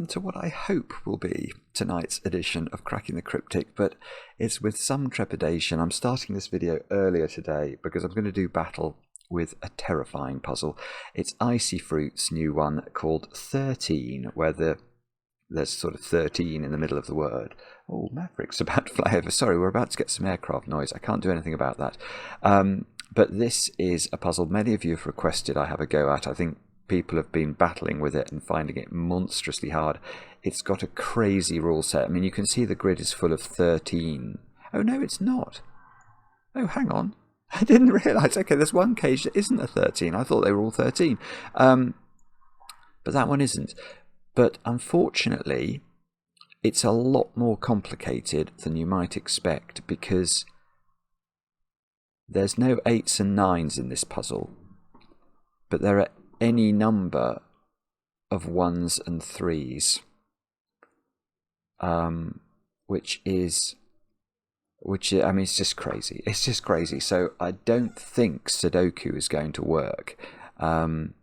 To what I hope will be tonight's edition of Cracking the Cryptic, but it's with some trepidation. I'm starting this video earlier today because I'm going to do battle with a terrifying puzzle. It's IcyFruit's new one called 13, where there's sort of 13 in the middle of the word. Oh, Maverick's about to fly over. Sorry, we're about to get some aircraft noise. I can't do anything about that. But this is a puzzle many of you have requested I have a go at. I think people have been battling with it and finding it monstrously hard. It's got a crazy rule set. I mean, you can see the grid is full of 13. Oh, no, it's not. Oh, hang on. I didn't realise. Okay, there's one cage that isn't a 13. I thought they were all 13. But that one isn't. But unfortunately, it's a lot more complicated than you might expect because there's no 8s and 9s in this puzzle. But there are any number of 1s and 3s, which I mean, it's just crazy. It's just crazy. So I don't think Sudoku is going to work. And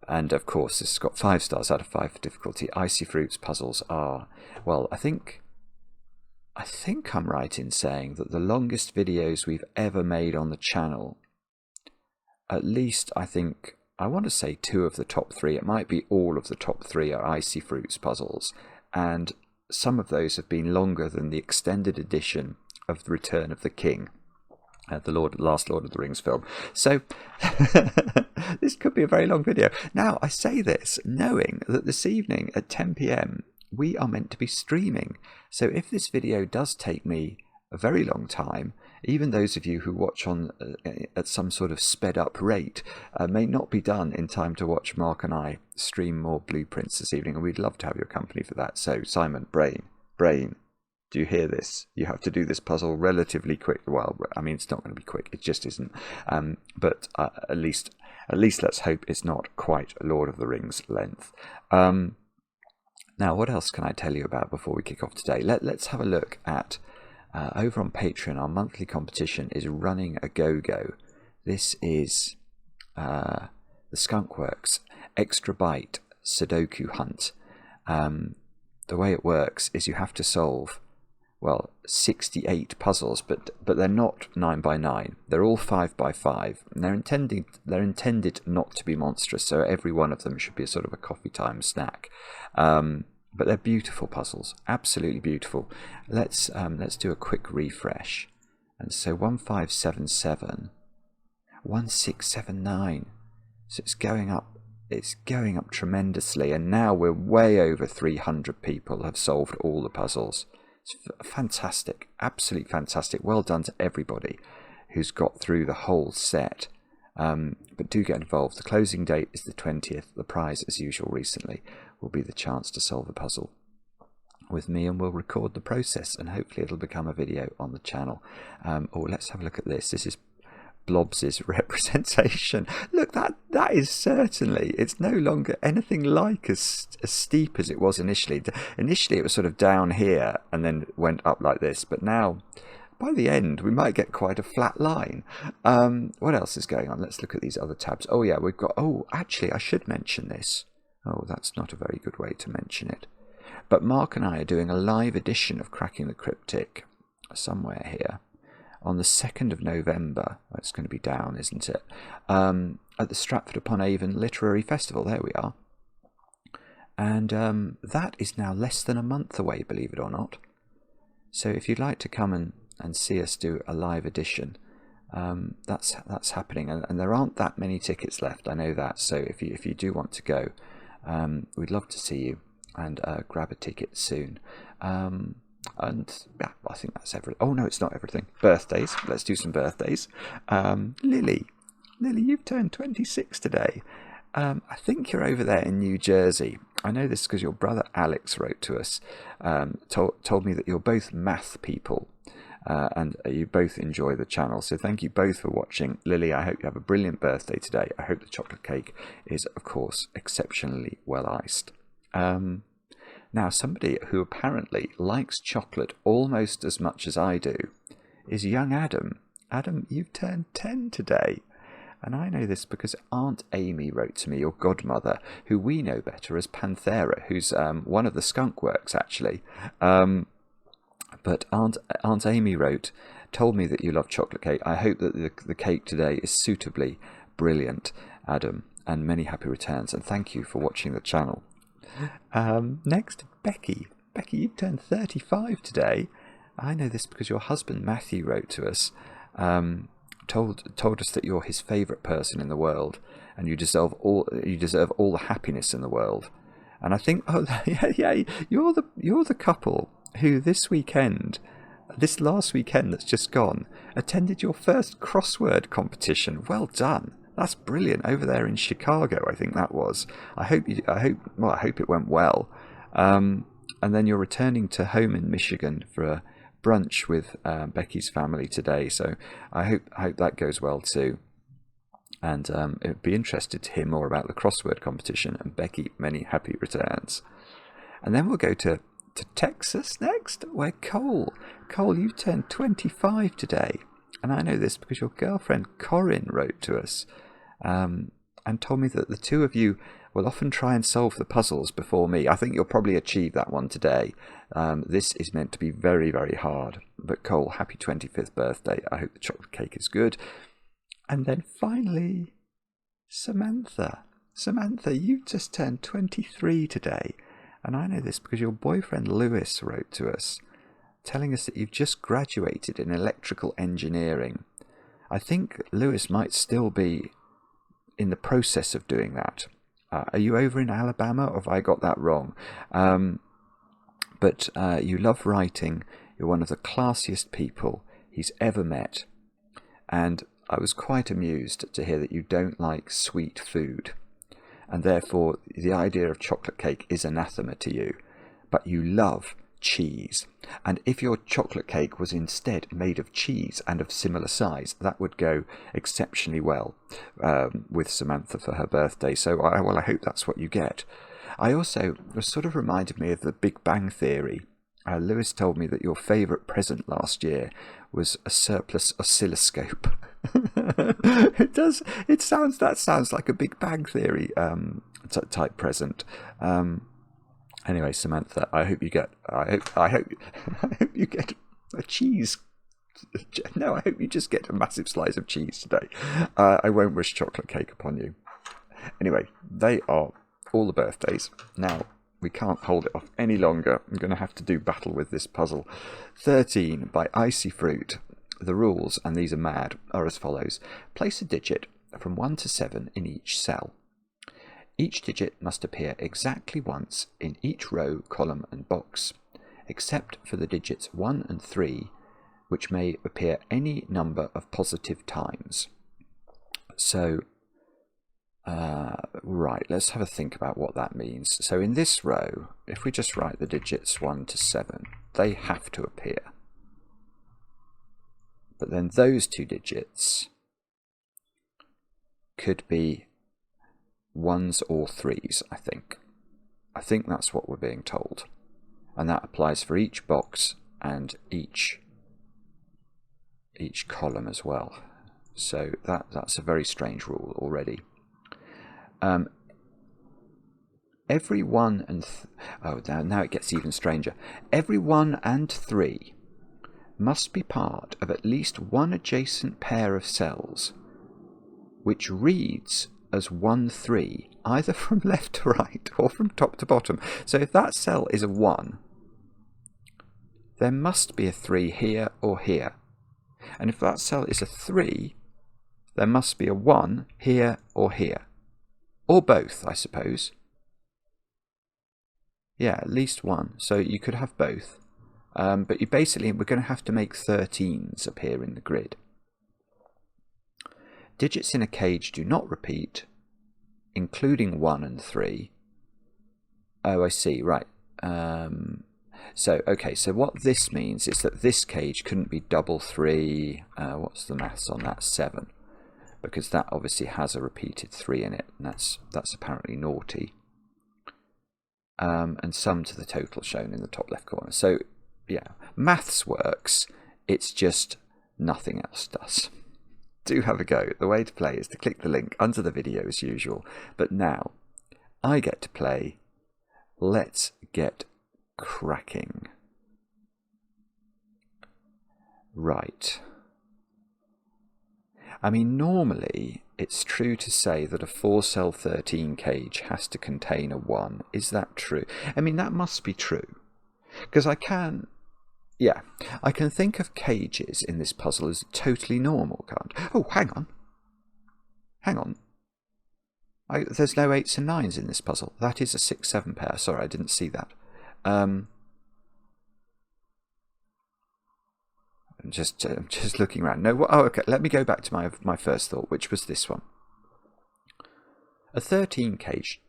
of course, this has got 5 stars out of 5 for difficulty. IcyFruit's puzzles are, well, I think I'm right in saying that the longest videos we've ever made on the channel, at least I want to say 2 of the top 3, it might be all of the top 3 are IcyFruit's puzzles, and some of those have been longer than the extended edition of The Return of the King, the last Lord of the Rings film. So this could be a very long video. Now, I say this knowing that this evening at 10 PM we are meant to be streaming. So if this video does take me a very long time, even those of you who watch on at some sort of sped up rate may not be done in time to watch Mark and I stream more blueprints this evening, and we'd love to have your company for that. So Simon, Brain, do you hear this? You have to do this puzzle relatively quick. Well, I mean, it's not going to be quick, it just isn't. But at least let's hope it's not quite Lord of the Rings length. Now, what else can I tell you about before we kick off today? Let's have a look at over on Patreon. Our monthly competition is running a go-go. This is the Skunkworks Extra Byte Sudoku Hunt. The way it works is you have to solve, well, 68 puzzles, but they're not 9 by 9. They're all 5 by 5. And they're intended not to be monstrous, so every one of them should be a sort of a coffee time snack. But they're beautiful puzzles, absolutely beautiful. Let's do a quick refresh. And so 1577, 1679. So it's going up tremendously, and now we're way over 300 people have solved all the puzzles. It's fantastic, absolutely fantastic. Well done to everybody who's got through the whole set. But do get involved. The closing date is the 20th. The prize, as usual recently, will be the chance to solve a puzzle with me, and we'll record the process, and hopefully it'll become a video on the channel. Let's have a look at this. This is Blobs's representation. Look, that is certainly, it's no longer anything like as steep as it was initially. Initially it was sort of down here and then went up like this, but now by the end we might get quite a flat line. What else is going on? Let's look at these other tabs. Oh yeah, we've got, actually I should mention this. Oh, that's not a very good way to mention it. But Mark and I are doing a live edition of Cracking the Cryptic somewhere here on the 2nd of November. Well, it's going to be down, isn't it? At the Stratford upon Avon Literary Festival. There we are. And that is now less than a month away, believe it or not. So if you'd like to come and see us do a live edition, that's happening. And there aren't that many tickets left, I know that. So if you do want to go, we'd love to see you and grab a ticket soon. And yeah, I think that's everything. Oh no, it's not everything. Birthdays. Let's do some birthdays. Lily Lily, you've turned 26 today. I think you're over there in New Jersey. I know this because your brother Alex wrote to us, told me that you're both math people, and you both enjoy the channel. So thank you both for watching. Lily, I hope you have a brilliant birthday today. I hope the chocolate cake is, of course, exceptionally well iced. Now, somebody who apparently likes chocolate almost as much as I do is young Adam. Adam, you've turned 10 today. And I know this because Aunt Amy wrote to me, your godmother, who we know better as Panthera, who's one of the Skunkworks, actually. But Aunt Amy told me that you love chocolate cake. I hope that the cake today is suitably brilliant, Adam, and many happy returns. And thank you for watching the channel. Next, Becky. Becky, you've turned 35 today. I know this because your husband Matthew wrote to us. Told us that you're his favourite person in the world, and you deserve all the happiness in the world. And I think, you're the couple who this last weekend that's just gone, attended your first crossword competition. Well done. That's brilliant, over there in Chicago, I think that was. I hope it went well. And then you're returning to home in Michigan for a brunch with Becky's family today, so I hope that goes well too. And it'd be interested to hear more about the crossword competition. And Becky, many happy returns. And then we'll go to Texas next, where Cole, you turned 25 today, and I know this because your girlfriend Corinne wrote to us and told me that the two of you will often try and solve the puzzles before me. I think you'll probably achieve that one today. This is meant to be very, very hard. But Cole, happy 25th birthday. I hope the chocolate cake is good. And then finally, Samantha. Samantha, you've just turned 23 today. And I know this because your boyfriend Lewis wrote to us, telling us that you've just graduated in electrical engineering. I think Lewis might still be in the process of doing that. Are you over in Alabama, or have I got that wrong? But you love writing. You're one of the classiest people he's ever met. And I was quite amused to hear that you don't like sweet food. And therefore, the idea of chocolate cake is anathema to you. But you love cheese. And if your chocolate cake was instead made of cheese and of similar size, that would go exceptionally well with Samantha for her birthday. So I hope that's what you get. I also was sort of reminded me of the Big Bang Theory. Lewis told me that your favourite present last year was a surplus oscilloscope. That sounds like a Big Bang Theory type present. Anyway, Samantha, I hope you get a cheese. No, I hope you just get a massive slice of cheese today. I won't wish chocolate cake upon you. Anyway, they are all the birthdays. Now, we can't hold it off any longer. I'm going to have to do battle with this puzzle. 13 by IcyFruit. The rules, and these are mad, are as follows. Place a digit from 1 to 7 in each cell. Each digit must appear exactly once in each row, column and box, except for the digits 1 and 3, which may appear any number of positive times. So, right, let's have a think about what that means. So in this row, if we just write the digits 1 to 7, they have to appear. But then those two digits could be 1s or 3s, I think. I think that's what we're being told. And that applies for each box and each column as well. So that's a very strange rule already. Every 1 and now it gets even stranger. Every 1 and 3 must be part of at least one adjacent pair of cells, which reads as 1, 3, either from left to right or from top to bottom. So if that cell is a 1, there must be a 3 here or here. And if that cell is a 3, there must be a 1 here or here. Or both, I suppose. Yeah, at least one. So you could have both. But we're going to have to make 13s appear in the grid. Digits in a cage do not repeat, including 1 and 3. Oh, I see, right. So what this means is that this cage couldn't be double 3. What's the maths on that? 7. Because that obviously has a repeated 3 in it, and that's apparently naughty. And sum to the total shown in the top left corner. So, yeah, maths works, it's just nothing else does. Do have a go. The way to play is to click the link under the video as usual. But now, I get to play. Let's get cracking. Right. I mean, normally, it's true to say that a 4-cell 13 cage has to contain a 1. Is that true? I mean, that must be true. Because I can think of cages in this puzzle as totally normal, can't I? Oh, hang on. Hang on. There's no 8s and 9s in this puzzle. That is a 6-7 pair. Sorry, I didn't see that. I'm just looking around. No, oh, okay. Let me go back to my first thought, which was this one. A 13 cage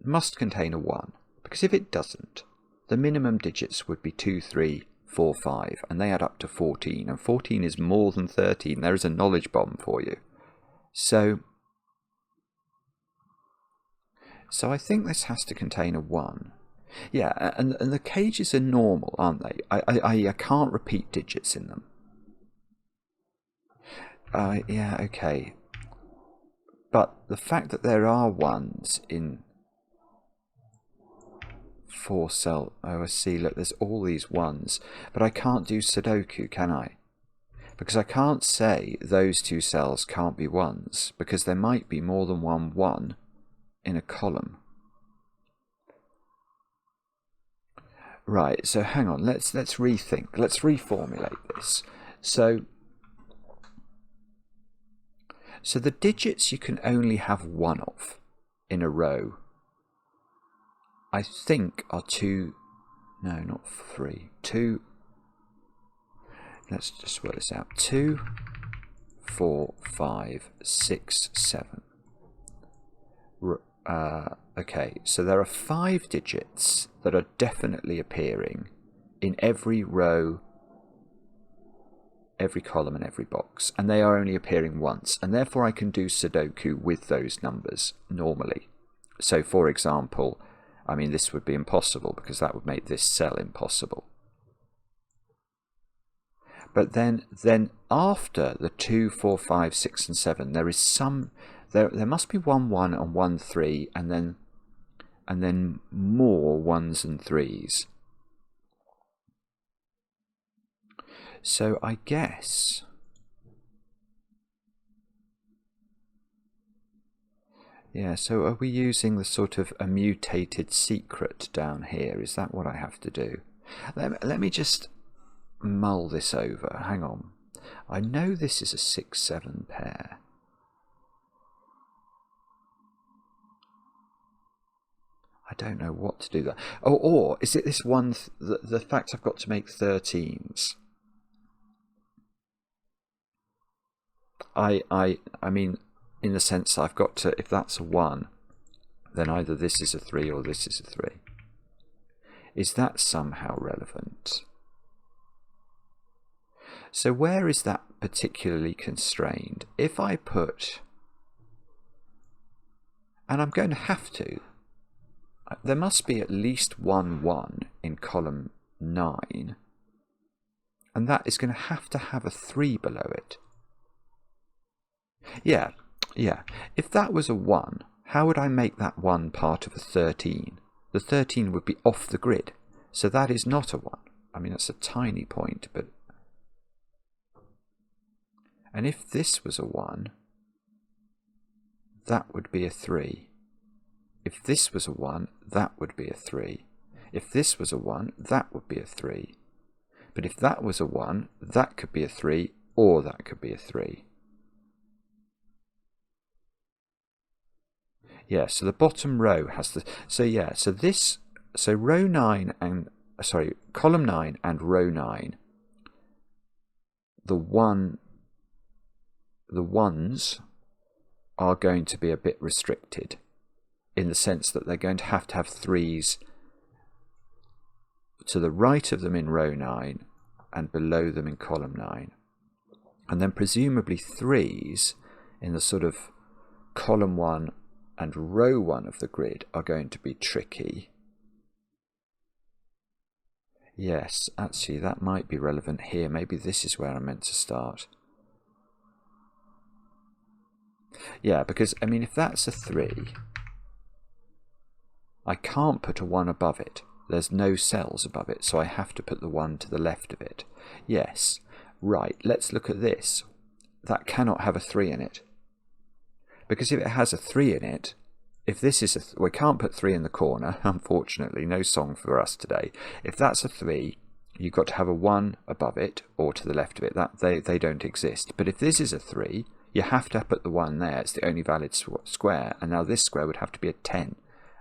must contain a 1, because if it doesn't, the minimum digits would be 2, 3, 4, 5, and they add up to 14, and 14 is more than 13. There is a knowledge bomb for you. So I think this has to contain a 1. Yeah, and the cages are normal, aren't they? I can't repeat digits in them. Yeah, okay. But the fact that there are 1s in 4-cell... Oh, I see, look, there's all these 1s. But I can't do Sudoku, can I? Because I can't say those 2 cells can't be 1s, because there might be more than 1 in a column. Right, so hang on, let's rethink. Let's reformulate this. So the digits you can only have 1 of in a row, I think, are 2... No, not 3. 2... Let's just work this out. 2, 4, 5, 6, 7. Okay, so there are 5 digits that are definitely appearing in every row, every column and every box, and they are only appearing once, and therefore I can do Sudoku with those numbers normally. So for example, I mean, this would be impossible because that would make this cell impossible. But then after the 2, 4, 5, 6 and 7, there is some... There must be 1, 1 and 1, 3, and then more 1s and 3s. So I guess... Yeah, so are we using the sort of a mutated secret down here? Is that what I have to do? Let me just mull this over. Hang on. I know this is a 6-7 pair. I don't know what to do there. Oh, or is it this one, the fact I've got to make 13s? I mean, in the sense I've got to, if that's a 1, then either this is a 3 or this is a 3. Is that somehow relevant? So where is that particularly constrained? If I put, and I'm going to have to, there must be at least 1, 1 in column 9, and that is going to have a 3 below it. Yeah. If that was a 1, how would I make that 1 part of a 13? The 13 would be off the grid, so that is not a 1. I mean, that's a tiny point, but... And if this was a 1, that would be a 3. If this was a 1, that would be a 3. If this was a 1, that would be a 3. But if that was a 1, that could be a 3, or that could be a 3. Yeah, so the bottom row has the... So row 9 and... Sorry, column 9 and row 9, the 1... The 1s are going to be a bit restricted, in the sense that they're going to have 3s to the right of them in row 9 and below them in column 9. And then presumably 3s in the sort of column 1 and row 1 of the grid are going to be tricky. Yes, actually that might be relevant here. Maybe this is where I'm meant to start. Yeah, because, I mean, if that's a 3, I can't put a 1 above it. There's no cells above it, so I have to put the 1 to the left of it. Yes, right, let's look at this. That cannot have a 3 in it. Because if it has a 3 in it, if this is a... we can't put 3 in the corner, unfortunately, no song for us today. If that's a 3, you've got to have a 1 above it, or to the left of it. That they don't exist. But if this is a 3, you have to put the 1 there. It's the only valid square. And now this square would have to be a 10.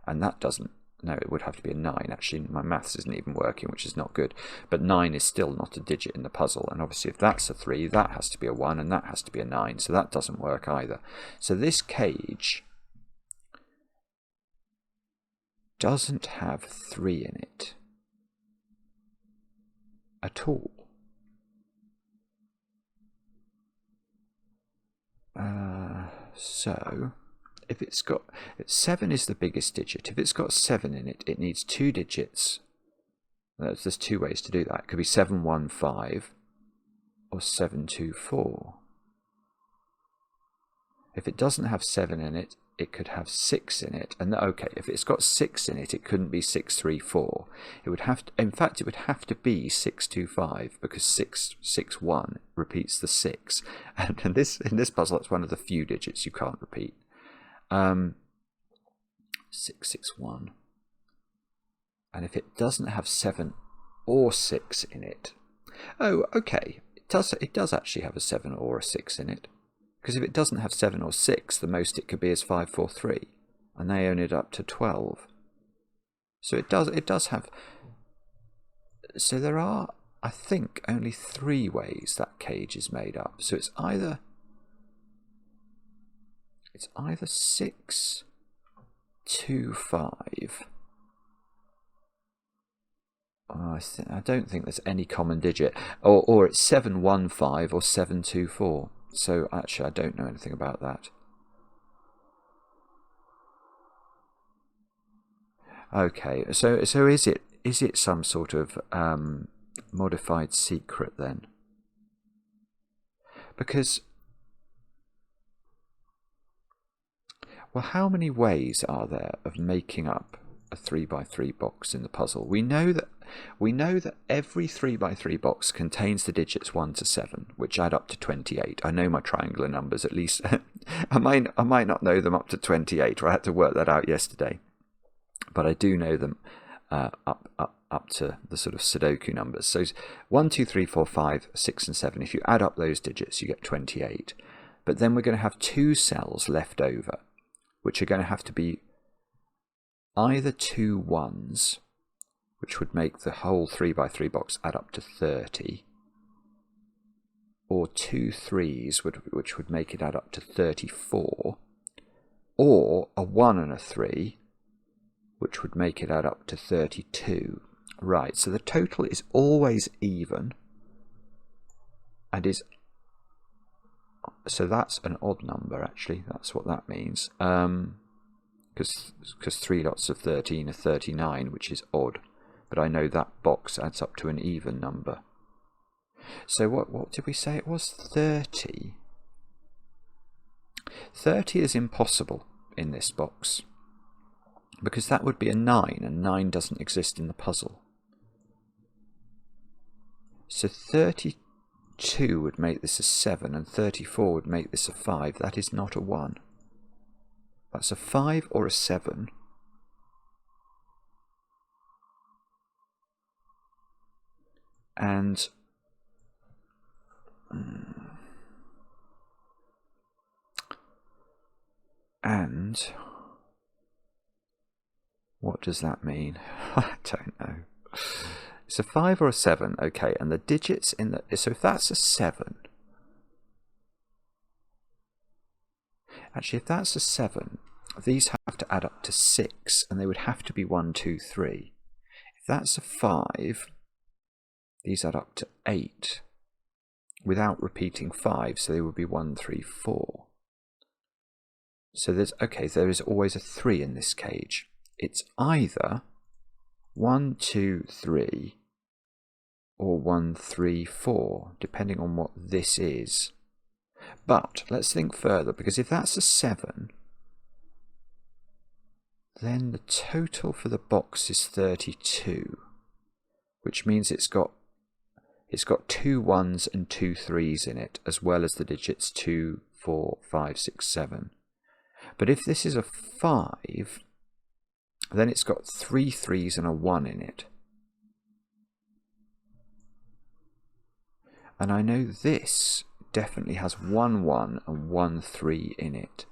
And that doesn't... no, it would have to be a 9. Actually, my maths isn't even working, which is not good. But 9 is still not a digit in the puzzle. And obviously, if that's a 3, that has to be a 1, and that has to be a 9. So that doesn't work either. So this cage doesn't have 3 in it at all. So if it's got 7 is the biggest digit. If it's got 7 in it, it needs 2 digits. There's 2 ways to do that. It could be 715 or 724. If it doesn't have 7 in it, it could have 6 in it. And okay, if it's got 6 in it, it couldn't be 634. It would have to, in fact, it would have to be 625, because 661 repeats the 6. And in this puzzle, it's one of the few digits you can't repeat. 661. And if it doesn't have 7 or 6 in it, oh, okay, it does actually have a 7 or a 6 in it. Because if it doesn't have 7 or 6, the most it could be is 543, and they own it up to 12. So it does have. So there are, I think, only 3 ways that cage is made up. So it's either 6, 2, 5. I don't think there's any common digit, or it's 715 or 724. So actually, I don't know anything about that. Okay, so is it some sort of modified secret then? Because, well, how many ways are there of making up a 3x3 box in the puzzle? We know that every 3x3 box contains the digits 1 to 7, which add up to 28. I know my triangular numbers, at least. I might not know them up to 28, or I had to work that out yesterday. But I do know them up to the sort of Sudoku numbers. So 1, 2, 3, 4, 5, 6, and 7. If you add up those digits, you get 28. But then we're going to have 2 cells left over, which are going to have to be either 2 1s, which would make the whole 3x3 box add up to 30, or 2 3s, which would make it add up to 34, or a 1 and a 3, which would make it add up to 32. Right, so the total is always even, and so that's an odd number, actually. That's what that means. Because 3 lots of 13 are 39, which is odd. But I know that box adds up to an even number. So what did we say it was? 30. 30 is impossible in this box, because that would be a 9, and 9 doesn't exist in the puzzle. So 32 would make this a 7, and 34 would make this a 5. That is not a 1. That's a 5 or a 7. And what does that mean? I don't know. It's a 5 or a 7, okay, and the digits in the... So if that's a 7... Actually, if that's a 7, these have to add up to 6, and they would have to be 1, 2, 3. If that's a 5, these add up to 8 without repeating 5, so they would be 1, 3, 4. So there is always a 3 in this cage. It's either 1, 2, 3 or 1, 3, 4, depending on what this is. But let's think further, because if that's a 7, then the total for the box is 32, which means it's got 2 1s and 2 3s in it, as well as the digits 2, 4, 5, 6, 7. But if this is a 5, then it's got 3 3s and a 1 in it. And I know this definitely has 1 1 and 1 3 in it.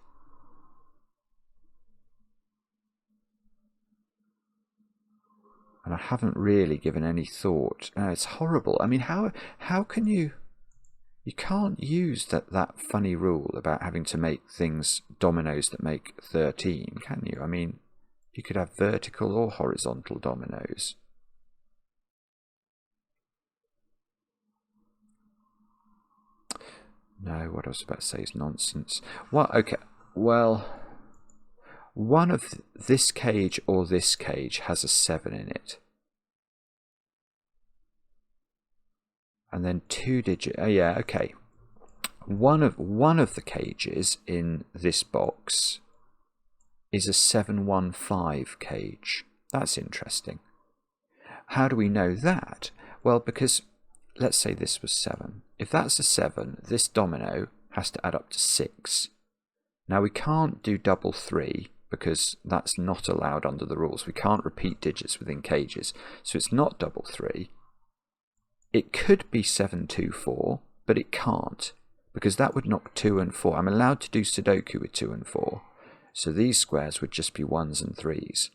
And I haven't really given any thought. It's horrible. I mean, how can you can't use that funny rule about having to make things dominoes that make 13, can you? I mean, you could have vertical or horizontal dominoes. No, what I was about to say is nonsense. Well, okay, well, one of this cage or this cage has a 7 in it. And then 2 digits. Oh yeah, okay. One of the cages in this box is a 715 cage. That's interesting. How do we know that? Well, because let's say this was 7. If that's a 7, this domino has to add up to 6. Now we can't do double 3 because that's not allowed under the rules. We can't repeat digits within cages. So it's not double 3. It could be 7, 2, 4, but it can't, because that would knock 2 and 4. I'm allowed to do Sudoku with 2 and 4, so these squares would just be 1s and 3s,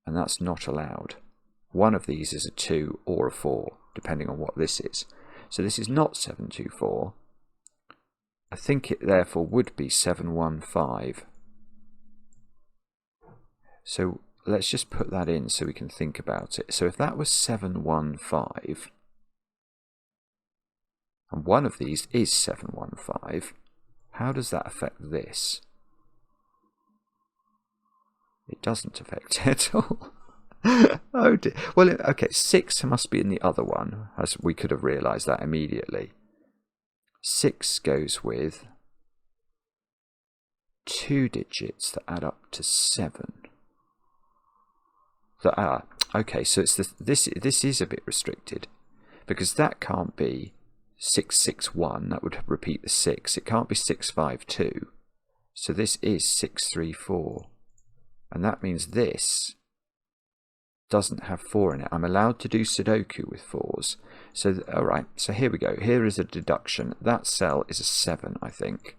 and that's not allowed. One of these is a 2 or a 4, depending on what this is. So this is not 7, 2, 4. I think it therefore would be 7, 1, 5. So let's just put that in so we can think about it. So if that was 7, 1, 5... and one of these is 715. How does that affect this? It doesn't affect it at all. Oh dear. Well, okay, 6 must be in the other one, as we could have realised that immediately. 6 goes with 2 digits that add up to 7. Okay, so it's this is a bit restricted, because that can't be 661, that would repeat the 6. It can't be 652. So this is 634. And that means this doesn't have 4 in it. I'm allowed to do Sudoku with 4s. So, alright, so here we go. Here is a deduction. That cell is a 7, I think.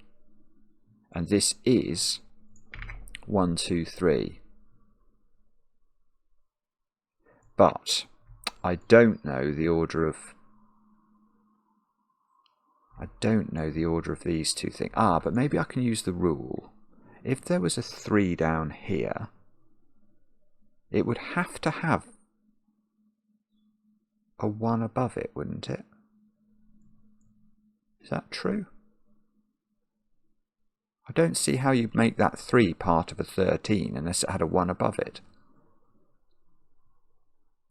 And this is 1, 2, 3. But I don't know the order of these two things. But maybe I can use the rule. If there was a 3 down here, it would have to have a 1 above it, wouldn't it? Is that true? I don't see how you'd make that 3 part of a 13 unless it had a 1 above it.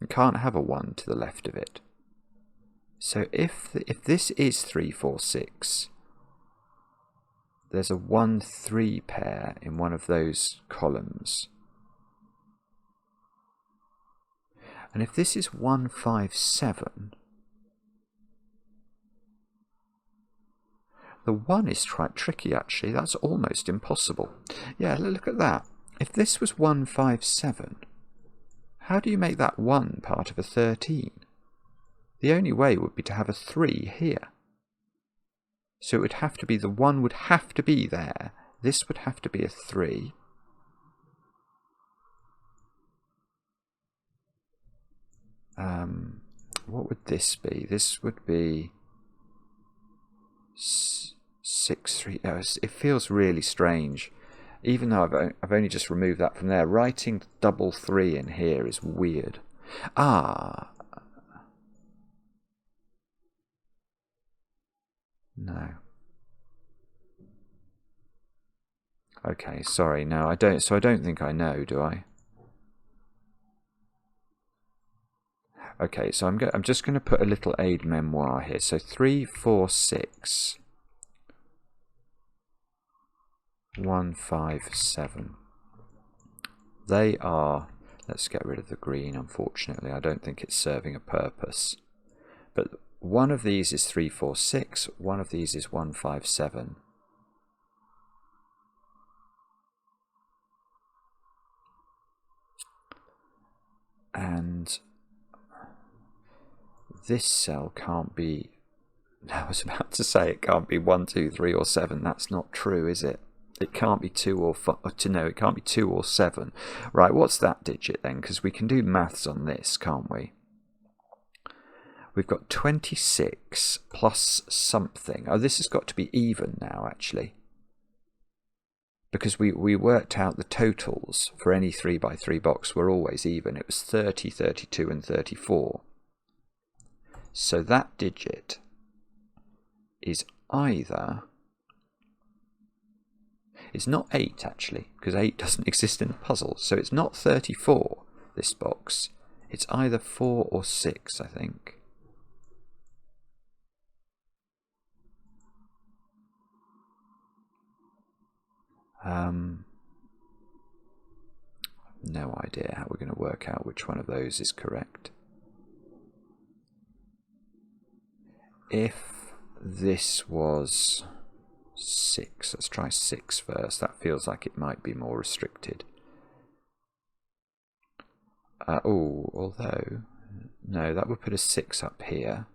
You can't have a 1 to the left of it. So if this is 3, 4, 6, there's a 1, 3 pair in one of those columns. And if this is 1, 5, 7, the 1 is quite tricky actually. That's almost impossible. Yeah, look at that. If this was 1, 5, 7, how do you make that 1 part of a 13? The only way would be to have a 3 here. So it would have to be, the 1 would have to be there. This would have to be a 3. What would this be? This would be 6, 3. Oh, it feels really strange. Even though I've only just removed that from there. Writing double 3 in here is weird. Ah. No. Okay, sorry. No, I don't. So I don't think I know, do I? Okay, so I'm just going to put a little aid memoir here. So 3, 4, 6, 1, 5, 7. They are. Let's get rid of the green. Unfortunately, I don't think it's serving a purpose. But one of these is 3, 4, 6. One of these is 1, 5, 7. And this cell can't be. I was about to say it can't be 1, 2, 3, or 7. That's not true, is it? It can't be 2 or 5. No, it can't be 2 or 7. Right, what's that digit then? Because we can do maths on this, can't we? We've got 26 plus something. Oh, this has got to be even now, actually. Because we worked out the totals for any 3x3 box were always even. It was 30, 32, and 34. So that digit is either... It's not 8, actually, because 8 doesn't exist in the puzzle. So it's not 34, this box. It's either 4 or 6, I think. No idea how we're going to work out which one of those is correct. If this was 6, let's try 6 first. That feels like it might be more restricted. Although, no, that would put a 6 up here.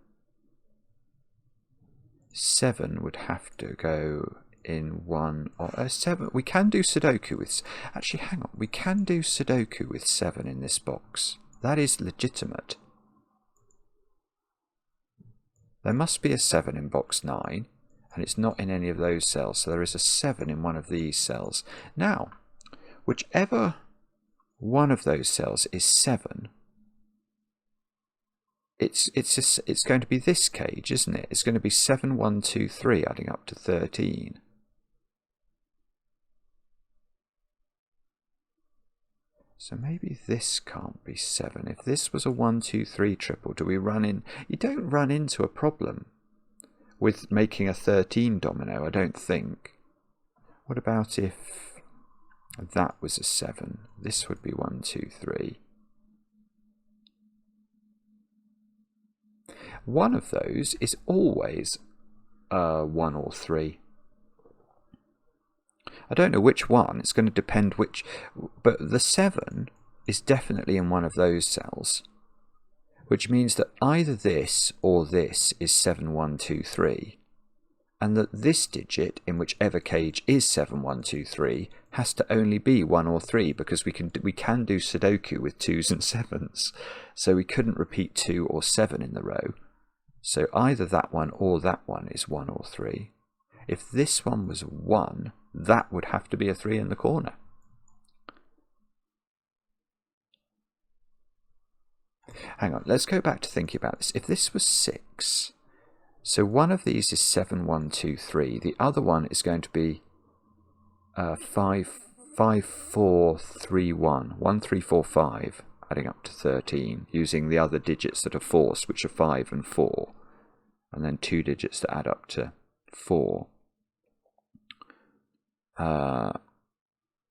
7 would have to go in 1 or 7. We can do Sudoku with... Actually, hang on. We can do Sudoku with 7 in this box. That is legitimate. There must be a 7 in box 9, and it's not in any of those cells, so there is a 7 in one of these cells. Now, whichever one of those cells is 7, it's going to be this cage, isn't it? It's going to be 7, 1, 2, 3, adding up to 13. So maybe this can't be 7. If this was a 1, 2, 3 triple, do we run in... You don't run into a problem with making a 13 domino, I don't think. What about if that was a 7? This would be 1, 2, 3. One of those is always 1 or 3. I don't know which one. It's going to depend which... But the 7 is definitely in one of those cells, which means that either this or this is 7, 1, 2, 3, and that this digit in whichever cage is 7, 1, 2, 3 has to only be 1 or 3, because we can do Sudoku with 2s and 7s, so we couldn't repeat 2 or 7 in the row. So either that one or that one is 1 or 3. If this one was 1, that would have to be a 3 in the corner. Hang on, let's go back to thinking about this. If this was 6, so one of these is 7, 1, 2, 3. The other one is going to be 5, 5, 4, 3, 1. 1, 3, 4, 5, adding up to 13, using the other digits that are forced, which are 5 and 4, and then 2 digits to add up to 4.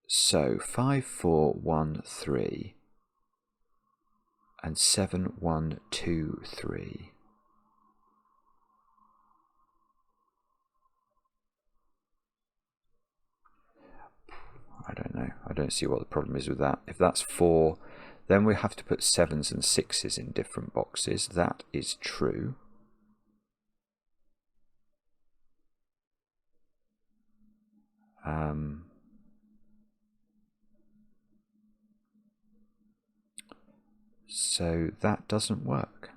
So 5, 4, 1, 3, and 7, 1, 2, 3. I don't know. I don't see what the problem is with that. If that's 4, then we have to put 7s and 6s in different boxes. That is true. So that doesn't work.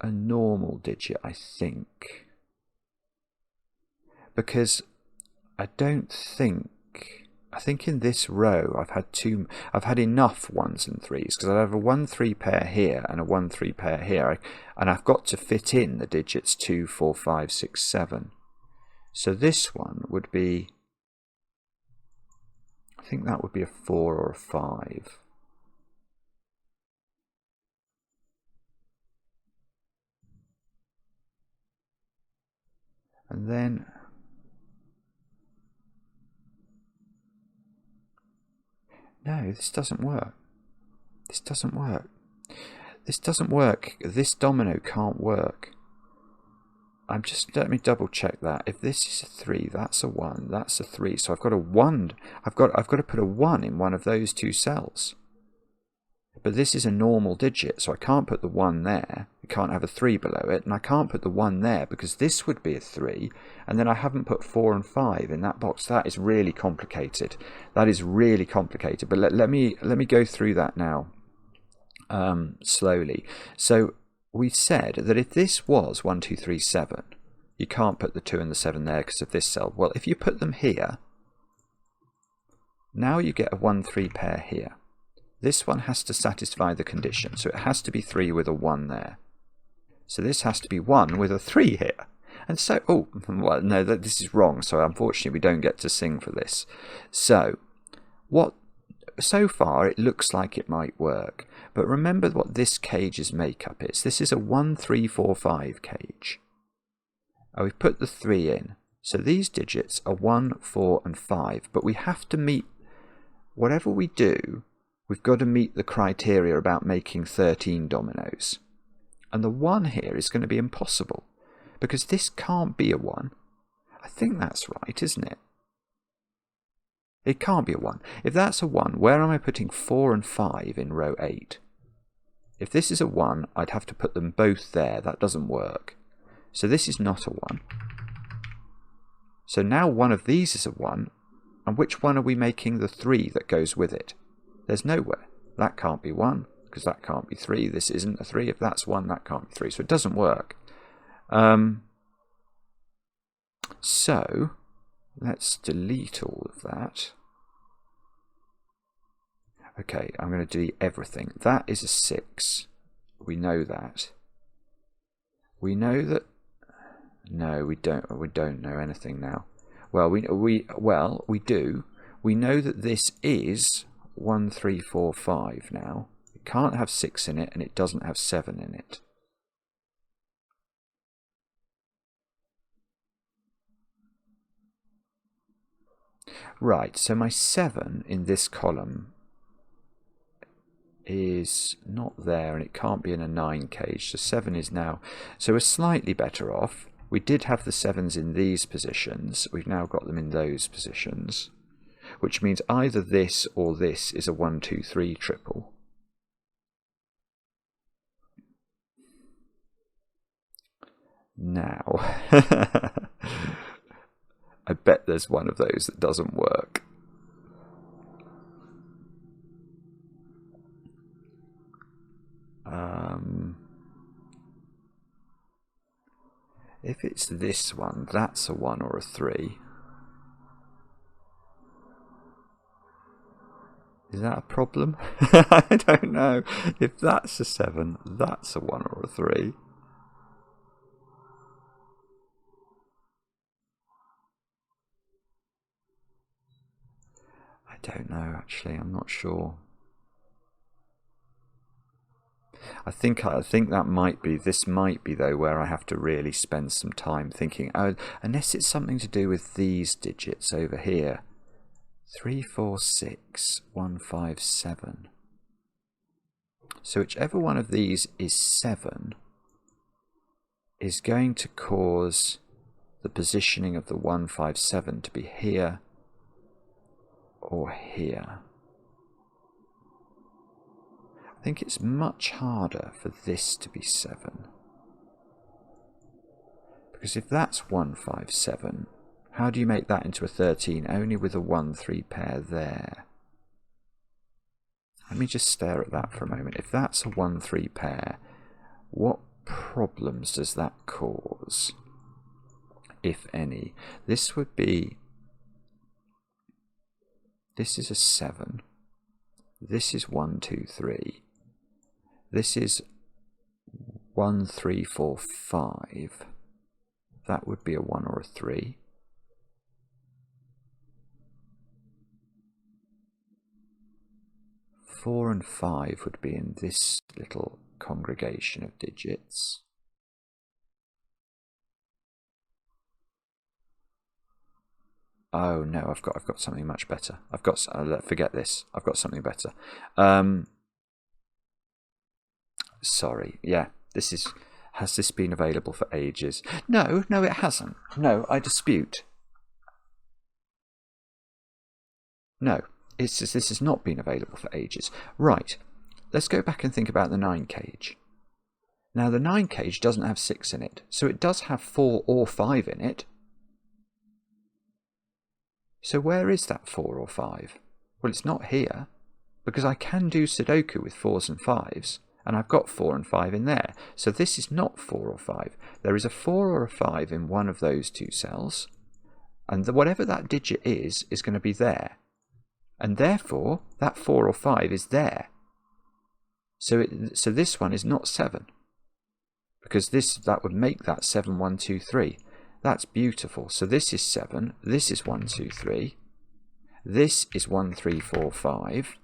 a normal digit, I think. Because I think in this row I've had enough 1s and 3s, because I have a 1-3 pair here and a 1-3 pair here, and I've got to fit in the digits 2, 4, 5, 6, 7. So this one would be, I think that would be a 4 or a 5. And then no, this doesn't work. This doesn't work. This doesn't work. This domino can't work. Let me double check that. If this is a 3, that's a 1, that's a 3. So I've got a 1. I've got to put a 1 in one of those two cells. But this is a normal digit, so I can't put the 1 there. I can't have a 3 below it, and I can't put the 1 there because this would be a 3, and then I haven't put 4 and 5 in that box. That is really complicated. That is really complicated. But let me go through that now slowly. So we said that if this was 1, 2, 3, 7, you can't put the 2 and the 7 there because of this cell. Well, if you put them here, now you get a 1, 3 pair here. This one has to satisfy the condition, so it has to be 3 with a 1 there. So this has to be 1 with a 3 here. And so, oh, well, no, this is wrong, so unfortunately we don't get to sing for this. So far it looks like it might work, but remember what this cage's makeup is. This is a 1, 3, 4, 5 cage. And we've put the 3 in. So these digits are 1, 4, and 5, but we have to meet, whatever we do, we've got to meet the criteria about making 13 dominoes. And the 1 here is going to be impossible, because this can't be a 1. I think that's right, isn't it? It can't be a 1. If that's a 1, where am I putting 4 and 5 in row 8? If this is a 1, I'd have to put them both there. That doesn't work. So this is not a 1. So now one of these is a 1, and which one are we making the 3 that goes with it? There's nowhere. That can't be 1, because that can't be 3. This isn't a 3. If that's 1, that can't be 3. So it doesn't work. So let's delete all of that. Okay, I'm going to delete everything. That is a 6. We know that. We know that. No, we don't. We don't know anything now. Well, we do. We know that this is 1, 3, 4, 5 now. It can't have 6 in it, and it doesn't have 7 in it. Right, so my 7 in this column is not there, and it can't be in a 9 cage. So 7 is now. So we're slightly better off. We did have the 7s in these positions. We've now got them in those positions, which means either this or this is a 1, 2, 3 triple. Now, I bet there's one of those that doesn't work. If it's this one, that's a 1 or a 3. Is that a problem? I don't know. If that's a 7, that's a 1 or a 3. I don't know, actually. I'm not sure. I think that might be, this might be though where I have to really spend some time thinking, oh, unless it's something to do with these digits over here. 3, 4, 6, 1, 5, 7. So whichever one of these is 7 is going to cause the positioning of the 1, 5, 7 to be here or here. I think it's much harder for this to be 7. Because if that's 1, 5, 7, how do you make that into a 13? Only with a 1, 3 pair there. Let me just stare at that for a moment. If that's a 1, 3 pair, what problems does that cause, if any? This would be, this is a 7, this is 1, 2, 3, this is 1, 3, 4, 5, that would be a 1 or a 3. Four and 5 would be in this little congregation of digits. Oh no, I've got something much better. Forget this. I've got something better. Sorry. Yeah, has this been available for ages? No, it hasn't. No, I dispute. No. This has not been available for ages. Right, let's go back and think about the 9 cage. Now the 9 cage doesn't have 6 in it, so it does have 4 or 5 in it. So where is that 4 or 5? Well, it's not here, because I can do Sudoku with 4s and 5s, and I've got 4 and 5 in there. So this is not 4 or 5. There is a 4 or a 5 in one of those 2 cells, and whatever that digit is going to be there. And therefore, that 4 or 5 is there. So this one is not 7. Because that would make that 7, 1, 2, 3. That's beautiful. So this is 7. This is 1, 2, 3. This is 1, 3, 4, 5.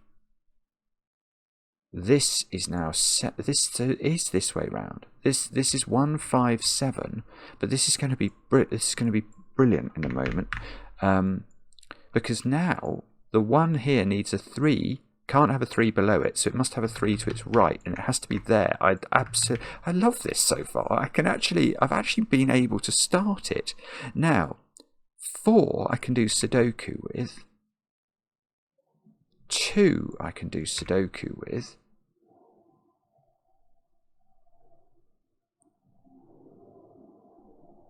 This is now this is this way round. This is 1, 5, 7. But this is going to be brilliant in a moment, because now the 1 here needs a 3, can't have a 3 below it, so it must have a 3 to its right, and it has to be there. I love this so far. I've actually been able to start it. Now, 4 I can do Sudoku with. 2 I can do Sudoku with.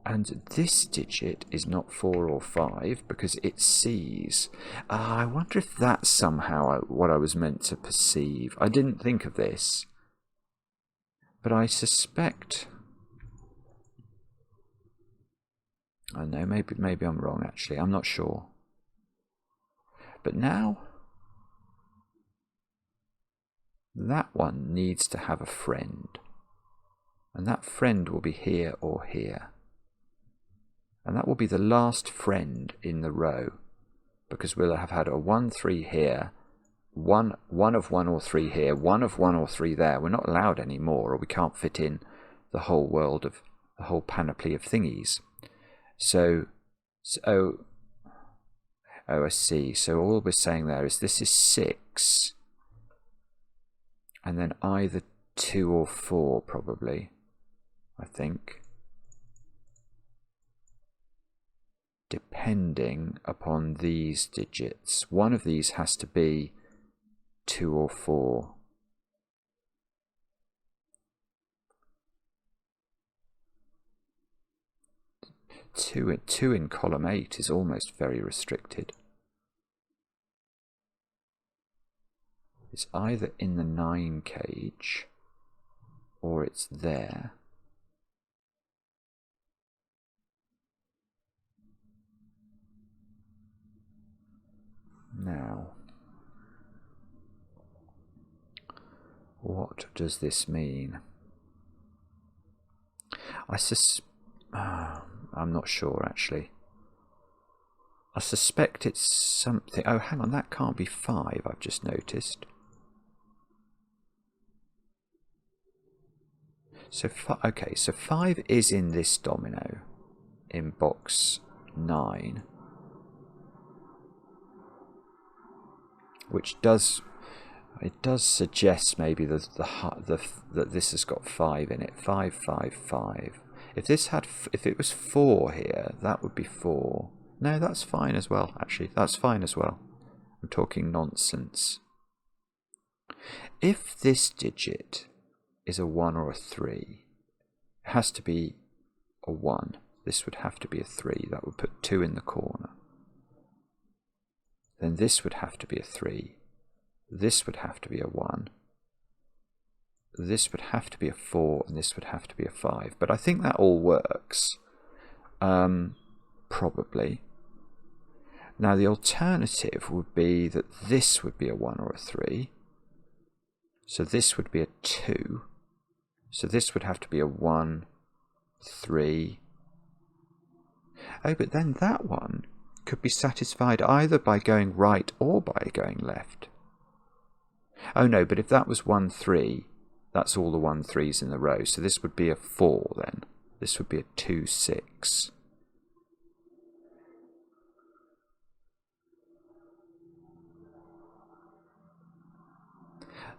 And this digit is not 4 or 5 because it sees. I wonder if that's somehow what I was meant to perceive. I didn't think of this, but I suspect. I know, maybe I'm wrong actually. I'm not sure. But now that one needs to have a friend, and that friend will be here or here. And that will be the last friend in the row, because we'll have had a 1, 3 here, one of 1 or 3 here, 1 of 1 or 3 there. We're not allowed any more, or we can't fit in the whole world of the whole panoply of thingies. So I see. So all we're saying there is this is 6, and then either 2 or 4 probably, I think. Depending upon these digits. One of these has to be 2 or 4. Two in column 8 is almost very restricted. It's either in the 9 cage or it's there. Now, what does this mean? I'm not sure actually. I suspect it's something. Oh, hang on, that can't be 5, I've just noticed. So, okay, so 5 is in this domino, in box 9. Which does suggest maybe that this has got 5 in it. 5, 5, 5. If it was 4 here, that would be 4. No, that's fine as well. Actually, that's fine as well. I'm talking nonsense. If this digit is a 1 or a 3, it has to be a 1. This would have to be a 3. That would put 2 in the corner. Then this would have to be a 3. This would have to be a 1. this would have to be a 4 and this would have to be a 5. But I think that all works. Probably. Now the alternative would be that this would be a 1 or a 3. So this would be a 2. So this would have to be a 1, 3. Oh, but then that one could be satisfied either by going right or by going left. Oh no, but if that was 1, 3, that's all the 1, 3s in the row. So this would be a 4 then. This would be a 2, 6.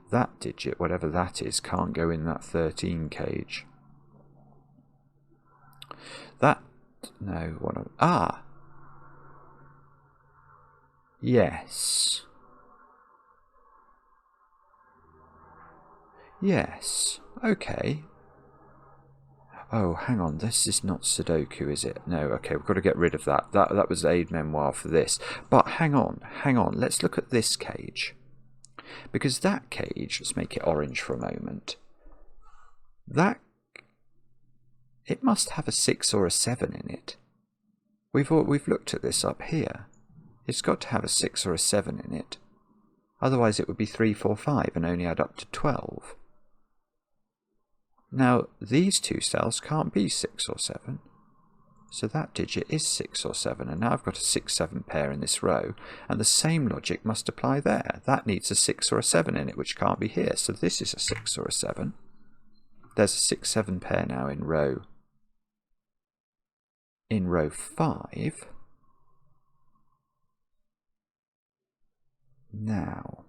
That digit, whatever that is, can't go in that 13 cage. That, no, what of, ah! Yes. Yes, okay. Oh, hang on, this is not Sudoku, is it? No, okay, we've got to get rid of that. That was aid memoir for this. But hang on, let's look at this cage. Because that cage, let's make it orange for a moment. That, it must have a 6 or a 7 in it. We've looked at this up here. It's got to have a 6 or a 7 in it. Otherwise it would be 3, 4, 5 and only add up to 12. Now, these two cells can't be 6 or 7. So that digit is 6 or 7, and now I've got a 6, 7 pair in this row, and the same logic must apply there. That needs a 6 or a 7 in it, which can't be here, so this is a 6 or a 7. There's a 6, 7 pair now in row 5. Now,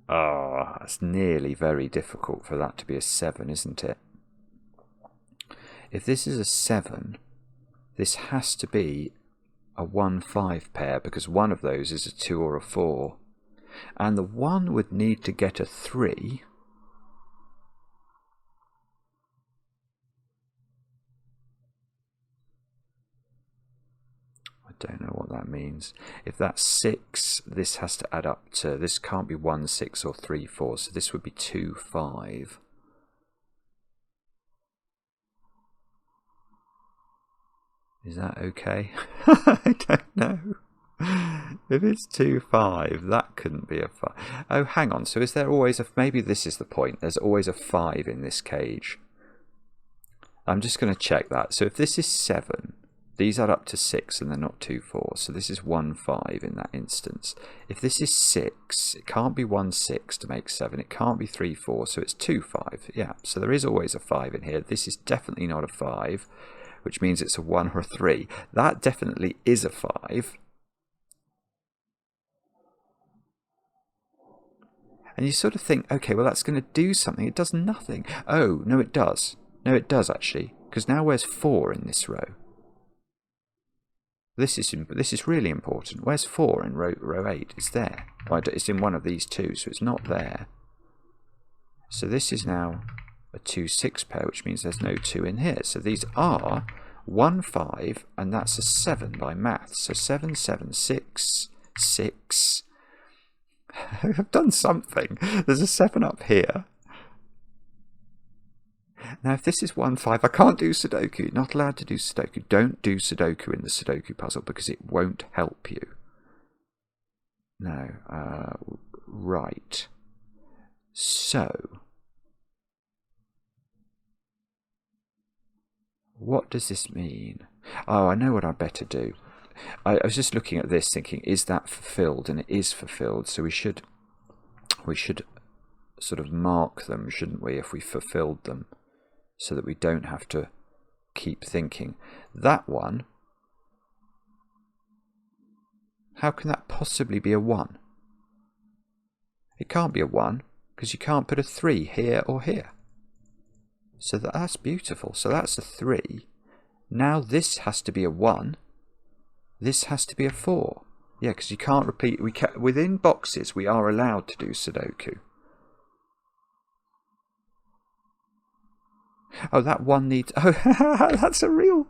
oh, that's nearly very difficult for that to be a 7, isn't it? If this is a 7, this has to be a 1, 5 pair, because one of those is a 2 or a 4. And the 1 would need to get a 3. I don't know what that means. If that's 6, this has to add up to, this can't be 1, 6 or 3, 4, so this would be 2, 5. Is that okay? I don't know. If it's 2, 5, that couldn't be a 5. Oh, hang on, so is there always a, maybe this is the point, there's always a 5 in this cage. I'm just going to check that. So if this is 7, these add up to 6 and they're not 2, 4. So this is 1, 5 in that instance. If this is 6, it can't be 1, 6 to make 7. It can't be 3, 4. So it's 2, 5. Yeah, so there is always a 5 in here. This is definitely not a 5, which means it's a 1 or a 3. That definitely is a 5. And you sort of think, okay, well, that's going to do something. It does nothing. Oh, no, it does. No, it does, actually. Because now where's 4 in this row? This is really important. Where's 4 in row 8? It's there. Well, it's in one of these two, so it's not there. So this is now a 2, 6 pair, which means there's no 2 in here. So these are 1, 5, and that's a 7 by maths. So 7, 7, 6, 6. I've done something. There's a 7 up here. Now, if this is 1, 5, I can't do Sudoku. Not allowed to do Sudoku. Don't do Sudoku in the Sudoku puzzle because it won't help you. No. Right. So, what does this mean? Oh, I know what I better do. I was just looking at this thinking, is that fulfilled? And it is fulfilled. So we should sort of mark them, shouldn't we, if we fulfilled them, so that we don't have to keep thinking. That one, how can that possibly be a 1? It can't be a 1, because you can't put a 3 here or here. So that's beautiful. So that's a 3. Now this has to be a 1. This has to be a 4. Yeah, because you can't repeat. Within boxes, we are allowed to do Sudoku. Oh, that one needs... Oh, that's a real...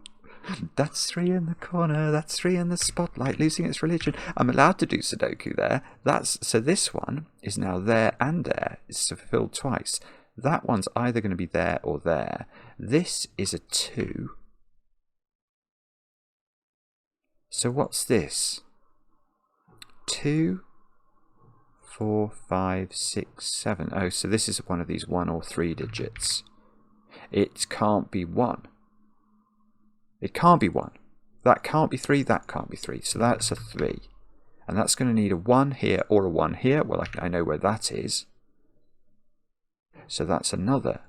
That's 3 in the corner, that's 3 in the spotlight, losing its religion. I'm allowed to do Sudoku there. So this one is now there and there. It's fulfilled twice. That one's either going to be there or there. This is a 2. So what's this? 2, 4, 5, 6, 7. Oh, so this is one of these 1 or 3 digits. It can't be 1. It can't be 1. That can't be 3, that can't be 3. So that's a 3. And that's going to need a 1 here or a 1 here. Well, I know where that is. So that's another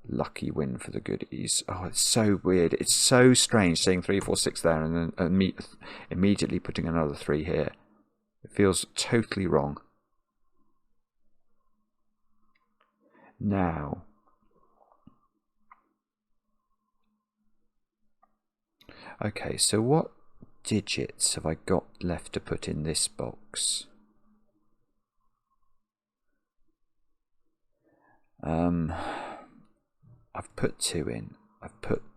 lucky win for the goodies. Oh, it's so weird. It's so strange seeing 3, 4, 6 there and then immediately putting another 3 here. It feels totally wrong. Now, okay, so what digits have I got left to put in this box? I've put 2 in.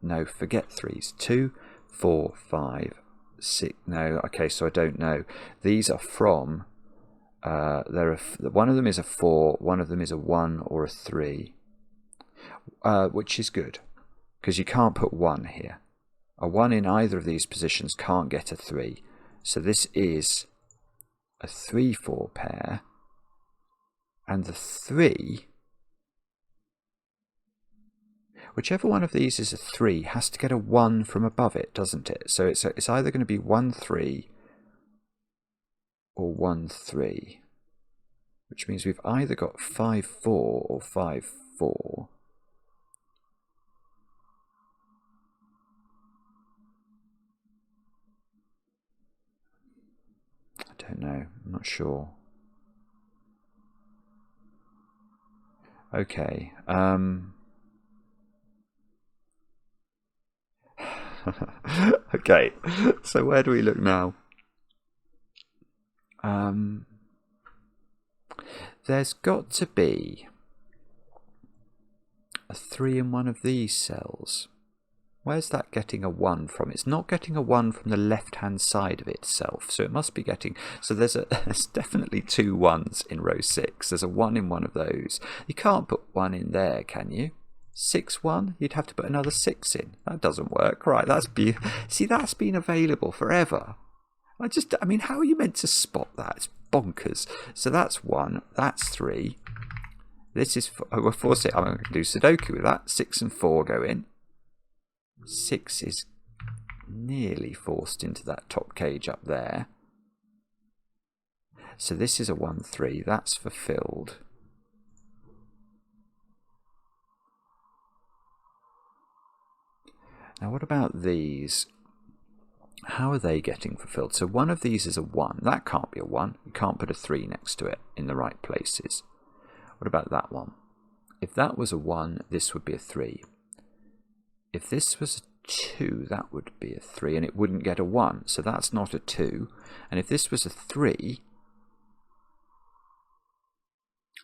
No, forget 3s. 2, 4, 5, 6. No, okay, so I don't know. These are from. One of them is a 4, one of them is a 1 or a 3, which is good because you can't put 1 here. A 1 in either of these positions can't get a 3. So this is a 3-4 pair, and the 3. Whichever one of these is a 3 has to get a 1 from above it, doesn't it? So it's either going to be 1, 3 or 1, 3, which means we've either got 5, 4 or 5, 4. I don't know. I'm not sure. Okay. Okay, so where do we look now? There's got to be a 3 in one of these cells. Where's that getting a 1 from? It's not getting a 1 from the left-hand side of itself, so it must be getting... So there's definitely 2 1s in row 6. There's a 1 in one of those. You can't put 1 in there, can you? 6, 1, you'd have to put another 6 in. That doesn't work. Right, see, that's been available forever. I mean, how are you meant to spot that? It's bonkers. So that's 1, that's 3. This is, we're forcing, I'm going to do Sudoku with that. 6 and 4 go in. 6 is nearly forced into that top cage up there. So this is a 1, 3, that's fulfilled. Now what about these? How are they getting fulfilled? So one of these is a 1. That can't be a 1. You can't put a 3 next to it in the right places. What about that one? If that was a 1, this would be a 3. If this was a 2, that would be a 3, and it wouldn't get a 1, so that's not a 2. And if this was a 3,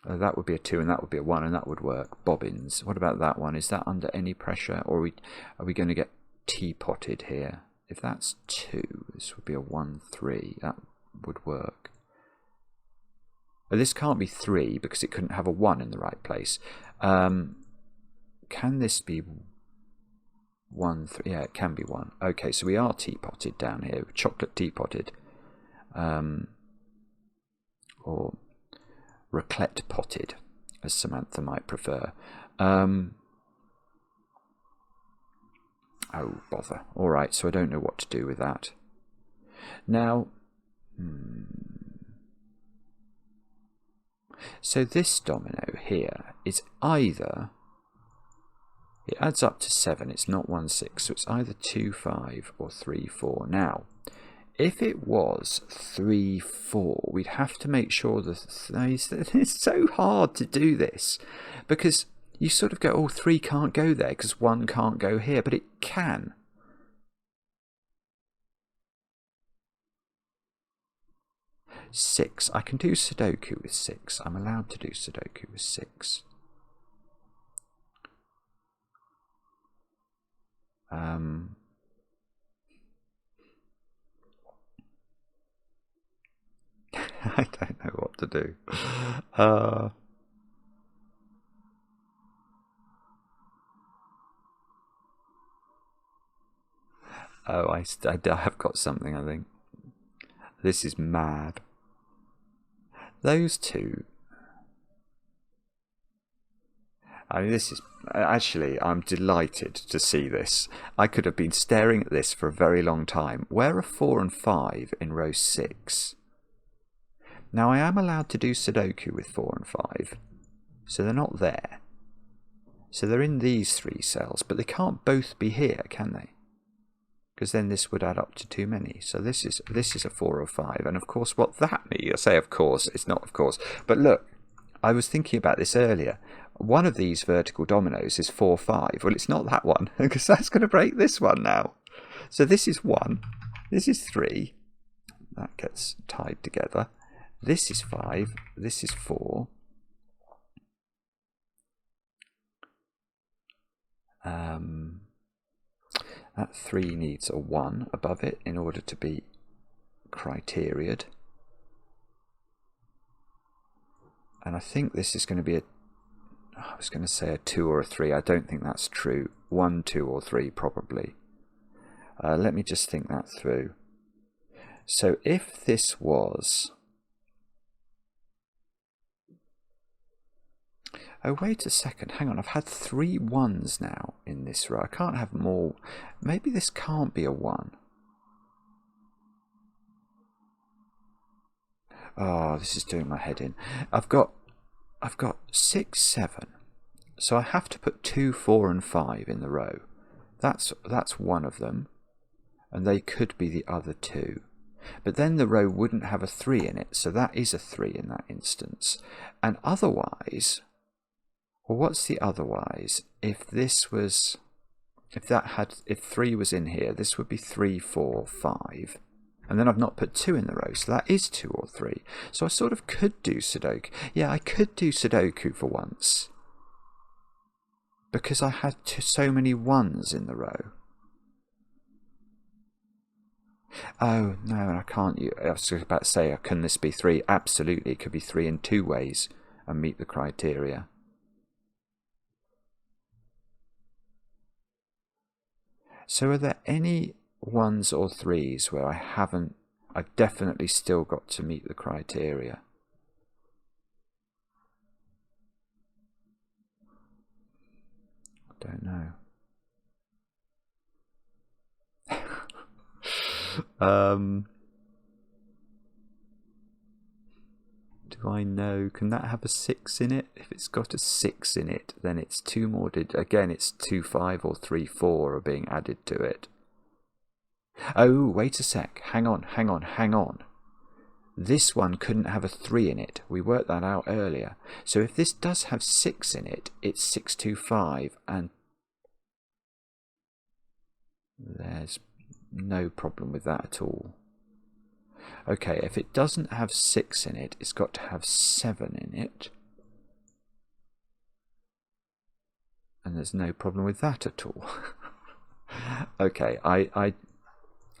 that would be a 2, and that would be a 1, and that would work. Bobbins. What about that one? Is that under any pressure, or are we going to get teapotted here? If that's 2, this would be a 1, 3. That would work. But this can't be 3 because it couldn't have a 1 in the right place. Can this be 1, 3? Yeah, it can be 1. Okay, so we are teapotted down here. Chocolate teapotted. Or raclette potted, as Samantha might prefer. Oh, bother. Alright, so I don't know what to do with that. Now, so this domino here is either, it adds up to 7, it's not 1, 6, so it's either 2, 5 or 3, 4. Now, if it was 3, 4, we'd have to make sure that it's so hard to do this, because you sort of go, oh, 3 can't go there because 1 can't go here, but it can. Six. I can do Sudoku with 6. I'm allowed to do Sudoku with 6. I don't know what to do. Oh, I have got something, I think. This is mad. Those two. I mean, this is... Actually, I'm delighted to see this. I could have been staring at this for a very long time. Where are 4 and 5 in row 6? Now, I am allowed to do Sudoku with 4 and 5. So they're not there. So they're in these 3 cells. But they can't both be here, can they? Because then this would add up to too many. So this is a 4 or 5. And of course, what that means, I say of course, it's not of course. But look, I was thinking about this earlier. One of these vertical dominoes is 4, 5. Well, it's not that one, because that's going to break this one now. So this is 1. This is 3. That gets tied together. This is 5. This is 4. That 3 needs a 1 above it in order to be criteriaed. And I think this is going to be a... I was going to say a 2 or a 3. I don't think that's true. 1, 2 or 3 probably. Let me just think that through. So if this was... Oh, wait a second. Hang on. I've had 3 1s now in this row. I can't have more. Maybe this can't be a 1. Oh, this is doing my head in. I've got 6, 7. So I have to put 2, 4 and 5 in the row. That's one of them. And they could be the other 2. But then the row wouldn't have a 3 in it. So that is a 3 in that instance. And otherwise... Well, what's the otherwise? If 3 was in here, this would be 3, 4, 5. And then I've not put 2 in the row, so that is 2 or 3. So I sort of could do Sudoku. Yeah, I could do Sudoku for once. Because I had so many 1s in the row. Oh, no, I can't. I was about to say, can this be 3? Absolutely, it could be 3 in 2 ways and meet the criteria. So are there any 1s or 3s where I've definitely still got to meet the criteria? I don't know. Do I know? Can that have a 6 in it? If it's got a 6 in it, then it's 2 more. Again, it's 2, 5 or 3, 4 are being added to it. Oh, wait a sec. Hang on. This one couldn't have a 3 in it. We worked that out earlier. So if this does have 6 in it, it's 6, 2, 5, and there's no problem with that at all. Okay, if it doesn't have 6 in it, it's got to have 7 in it. And there's no problem with that at all. Okay,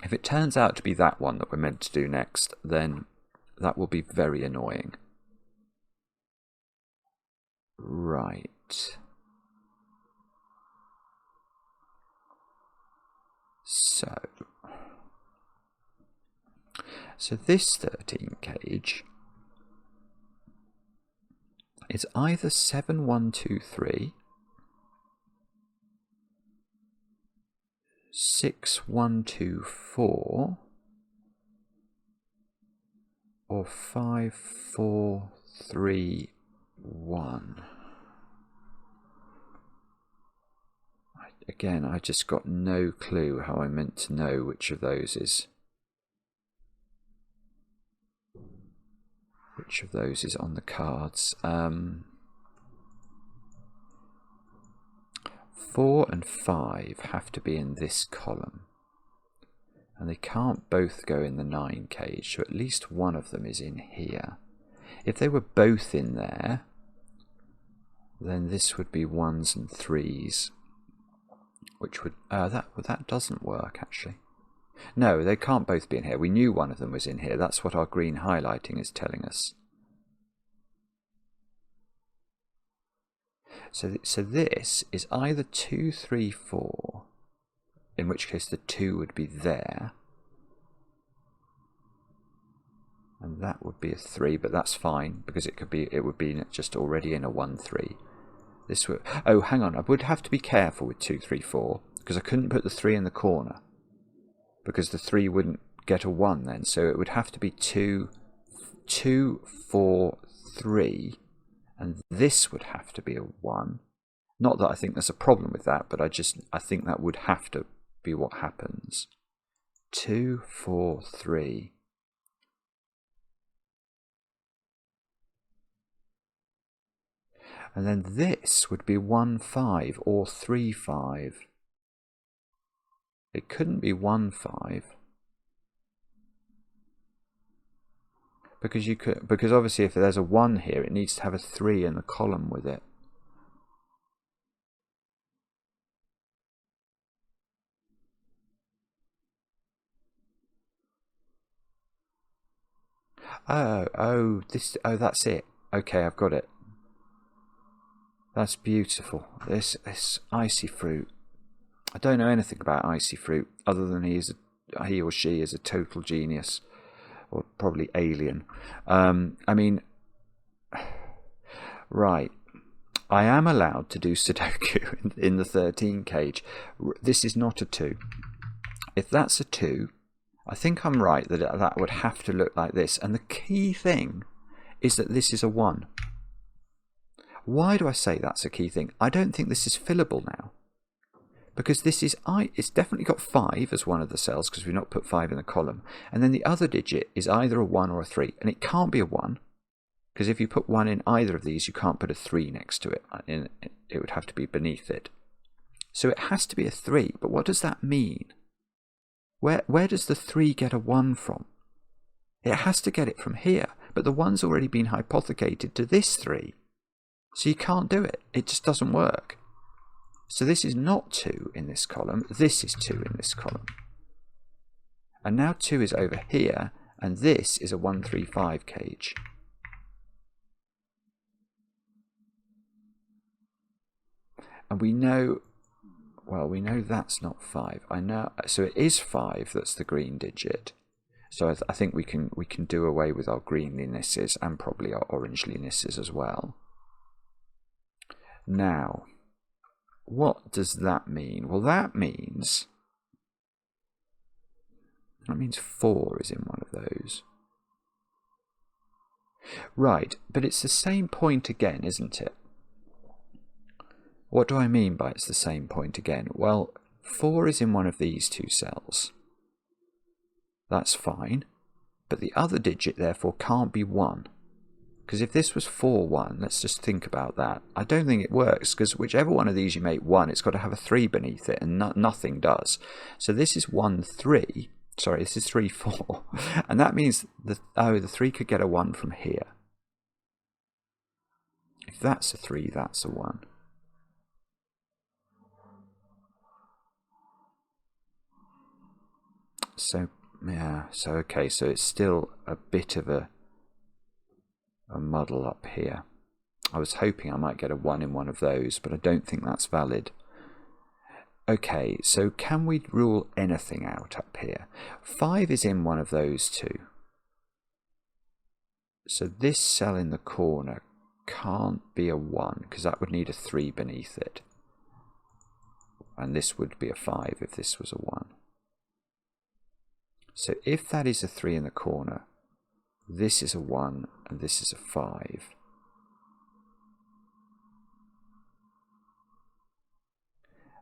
if it turns out to be that one that we're meant to do next, then that will be very annoying. Right. So this 13 cage is either 7, 1, 2, 3, 6, 1, 2, 4, or 5, 4, 3, 1. Again, I just got no clue how I'm meant to know which of those is on the cards. 4 and 5 have to be in this column, and they can't both go in the 9 cage, so at least one of them is in here. If they were both in there, then this would be 1s and 3s, which would that doesn't work actually. No, they can't both be in here. We knew one of them was in here. That's what our green highlighting is telling us. So this is either 2, 3, 4, in which case the 2 would be there. And that would be a 3, but that's fine, because it would be just already in a 1, 3. This would, oh, hang on, I would have to be careful with 2, 3, 4, because I couldn't put the 3 in the corner, because the 3 wouldn't get a 1 then, so it would have to be 2, 4, 3, and this would have to be a 1. Not that I think there's a problem with that, but I think that would have to be what happens. 2, 4, 3. And then this would be 1, 5 or 3, 5. It couldn't be 1, 5. Because obviously if there's a 1 here, it needs to have a 3 in the column with it. Oh, that's it. Okay, I've got it. That's beautiful. This IcyFruit. I don't know anything about IcyFruit other than he or she is a total genius, or probably alien. I mean, right. I am allowed to do Sudoku in the 13 cage. This is not a 2. If that's a 2, I think I'm right that that would have to look like this. And the key thing is that this is a 1. Why do I say that's a key thing? I don't think this is fillable now. Because this is, it's definitely got 5 as one of the cells, because we've not put 5 in the column. And then the other digit is either a 1 or a 3. And it can't be a 1, because if you put 1 in either of these, you can't put a 3 next to it. It would have to be beneath it. So it has to be a 3. But what does that mean? Where does the 3 get a 1 from? It has to get it from here. But the 1's already been hypothecated to this 3. So you can't do it. It just doesn't work. So this is not 2 in this column. This is 2 in this column. And now 2 is over here, and this is a 1, 3, 5 cage. And we know, well, we know that's not 5. I know, so it is 5 that's the green digit. So I think we can do away with our greenlinesses and probably our orangelinesses as well. Now, what does that mean? Well, that means 4 is in one of those. Right, but it's the same point again, isn't it? What do I mean by it's the same point again? Well, 4 is in one of these 2 cells. That's fine, but the other digit therefore can't be 1. Because if this was 4, 1, let's just think about that. I don't think it works, because whichever one of these you make 1, it's got to have a 3 beneath it, and nothing does. So this is 1, 3. Sorry, this is 3, 4. And that means the 3 could get a 1 from here. If that's a 3, that's a 1. So, yeah, so okay, so it's still a bit of a muddle up here. I was hoping I might get a 1 in one of those, but I don't think that's valid. Okay, so can we rule anything out up here? 5 is in one of those 2. So this cell in the corner can't be a 1, because that would need a 3 beneath it. And this would be a 5 if this was a 1. So if that is a 3 in the corner, this is a 1 and this is a 5.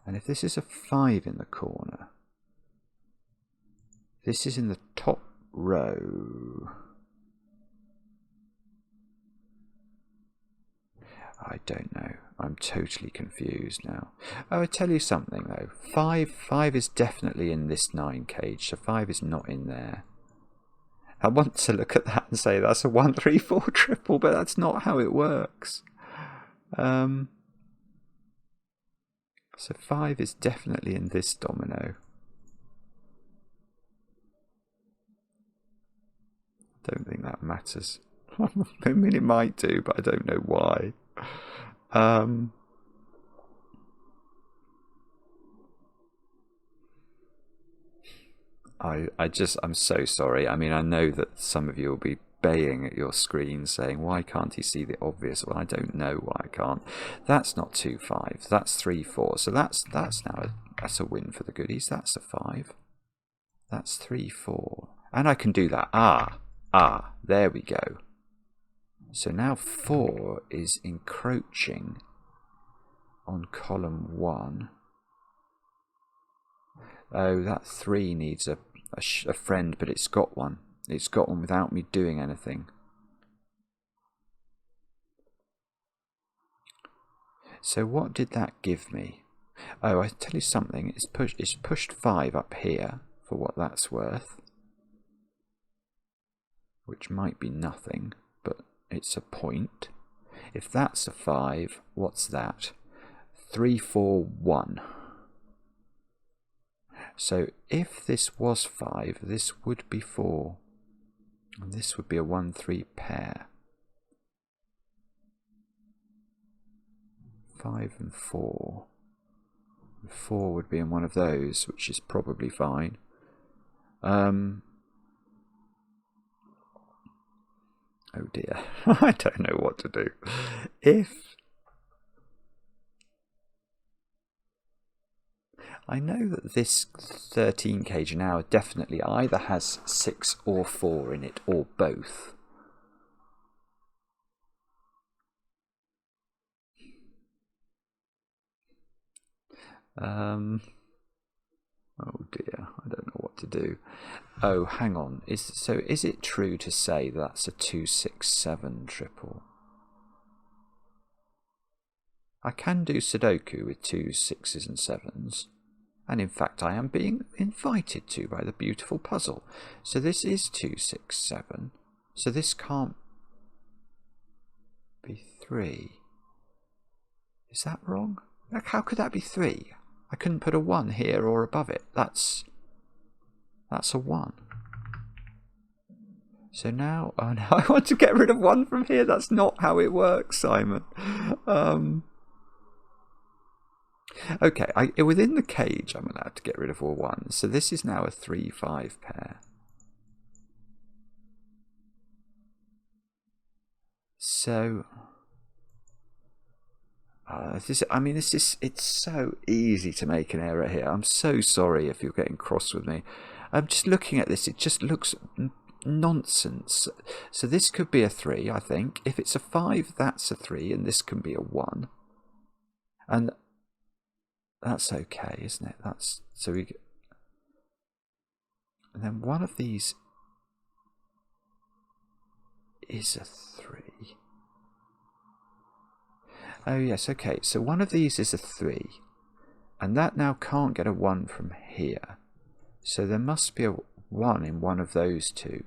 And if this is a 5 in the corner, this is in the top row. I don't know. I'm totally confused now. Oh, I tell you something though. 5 is definitely in this 9 cage, so 5 is not in there. I want to look at that and say that's a 1, 3, 4 triple, but that's not how it works. So 5 is definitely in this domino. don't think that matters. I mean, it might do, but I don't know why. I'm so sorry. I mean, I know that some of you will be baying at your screen saying, why can't he see the obvious? Well, I don't know why I can't. That's not 2 5s. That's 3 4. So that's now that's a win for the goodies. That's a 5. That's 3 4. And I can do that. There we go. So now 4 is encroaching on column 1. Oh, that 3 needs a friend, but it's got one. It's got one without me doing anything. So what did that give me? Oh, I tell you something. It's pushed 5 up here for what that's worth, which might be nothing, but it's a point. If that's a 5, what's that? 3 4 1. So if this was 5, this would be 4. And this would be a 1 3 pair. 5 and 4. 4 would be in one of those, which is probably fine. Oh dear, I don't know what to do. I know that this 13 kg now definitely either has 6 or 4 in it, or both. Oh dear, I don't know what to do. Oh, hang on. Is it true to say that's a 2 6 7 triple? I can do Sudoku with 2 6s and 7s. And in fact, I am being invited to by the beautiful puzzle. So this is 2 6 7. So this can't be 3. Is that wrong? How could that be 3? I couldn't put a 1 here or above it. That's a 1. So now, oh no, I want to get rid of 1 from here. That's not how it works, Simon. Okay, within the cage, I'm allowed to get rid of all 1s. So this is now a 3 5 pair. So, it's so easy to make an error here. I'm so sorry if you're getting cross with me. I'm just looking at this. It just looks nonsense. So this could be a 3, I think. If it's a 5, that's a 3, and this can be a 1. And that's okay, isn't it? And then one of these is a 3. Oh yes, okay. So one of these is a 3, and that now can't get a 1 from here. So there must be a 1 in one of those two.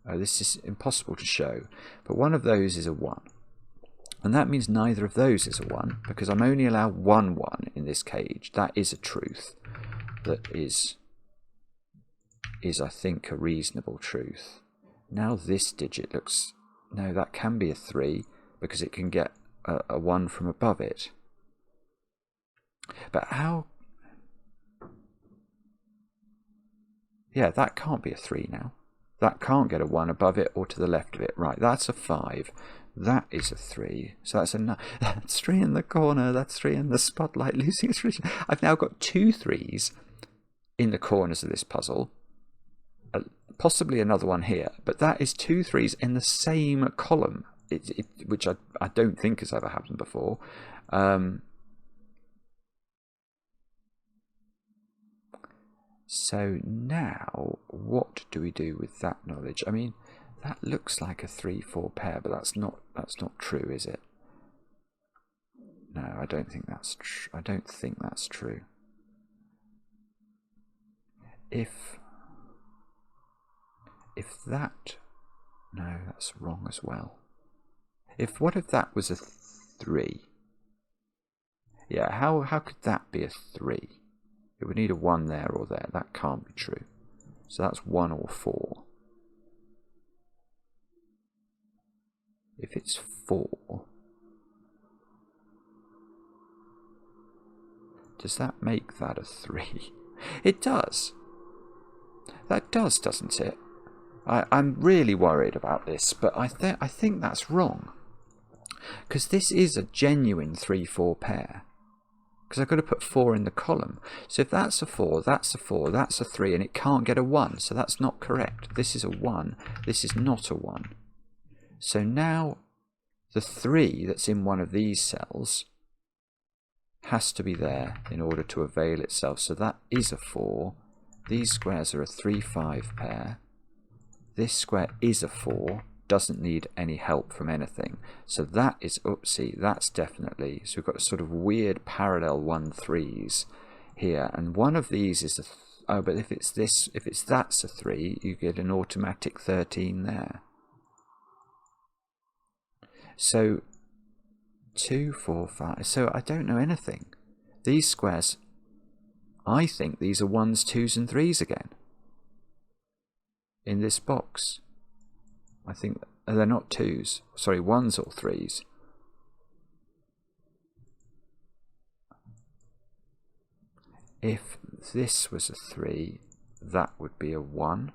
Oh, this is impossible to show, but one of those is a 1. And that means neither of those is a 1, because I'm only allowed 1 1 in this cage. That is a truth. That is I think, a reasonable truth. Now this digit looks... No, that can be a 3, because it can get a 1 from above it. But how... Yeah, that can't be a 3 now. That can't get a 1 above it or to the left of it. Right, that's a 5. That is a 3. So that's 3 in the corner. That's 3 in the spotlight, losing its region. I've now got 2 3s in the corners of this puzzle. Possibly another one here. But that is 2 3s in the same column, which I don't think has ever happened before. So now, what do we do with that knowledge? I mean, that looks like a 3 4 pair, but that's not true, is it? No, I don't think that's true. I don't think that's true. If that... No, that's wrong as well. What if that was a 3? Yeah, how could that be a 3? It would need a 1 there or there. That can't be true. So that's 1 or 4. if it's 4, does that make that a 3? It does. That does, doesn't it? I'm really worried about this, but I think that's wrong. Because this is a genuine 3-4 pair. Because I've got to put 4 in the column. So if that's a 4, that's a 4, that's a 3, and it can't get a 1. So that's not correct. This is a 1. This is not a 1. So now the 3 that's in one of these cells has to be there in order to avail itself. So that is a 4. These squares are a 3-5 pair. This square is a 4. Doesn't need any help from anything. So that is, oopsie, that's definitely, so we've got a sort of weird parallel 1-3s here, and one of these is a, oh, but if it's this, if it's that's a 3, you get an automatic 13 there. So 2, 4, 5, so I don't know anything. These squares, I think these are 1s, 2s and 3s again in this box. I think they're not 2s, sorry, 1s or 3s. If this was a 3, that would be a 1.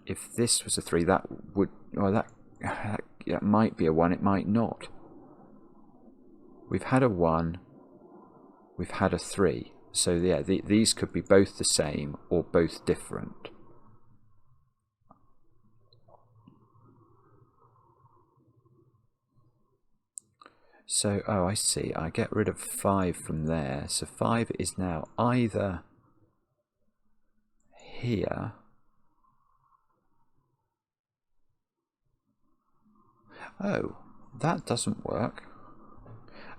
If this was a 3, that would, oh, that might be a 1, it might not. We've had a 1, we've had a 3. So yeah, these could be both the same or both different. So, oh, I see. I get rid of 5 from there. So 5 is now either here. Oh, that doesn't work.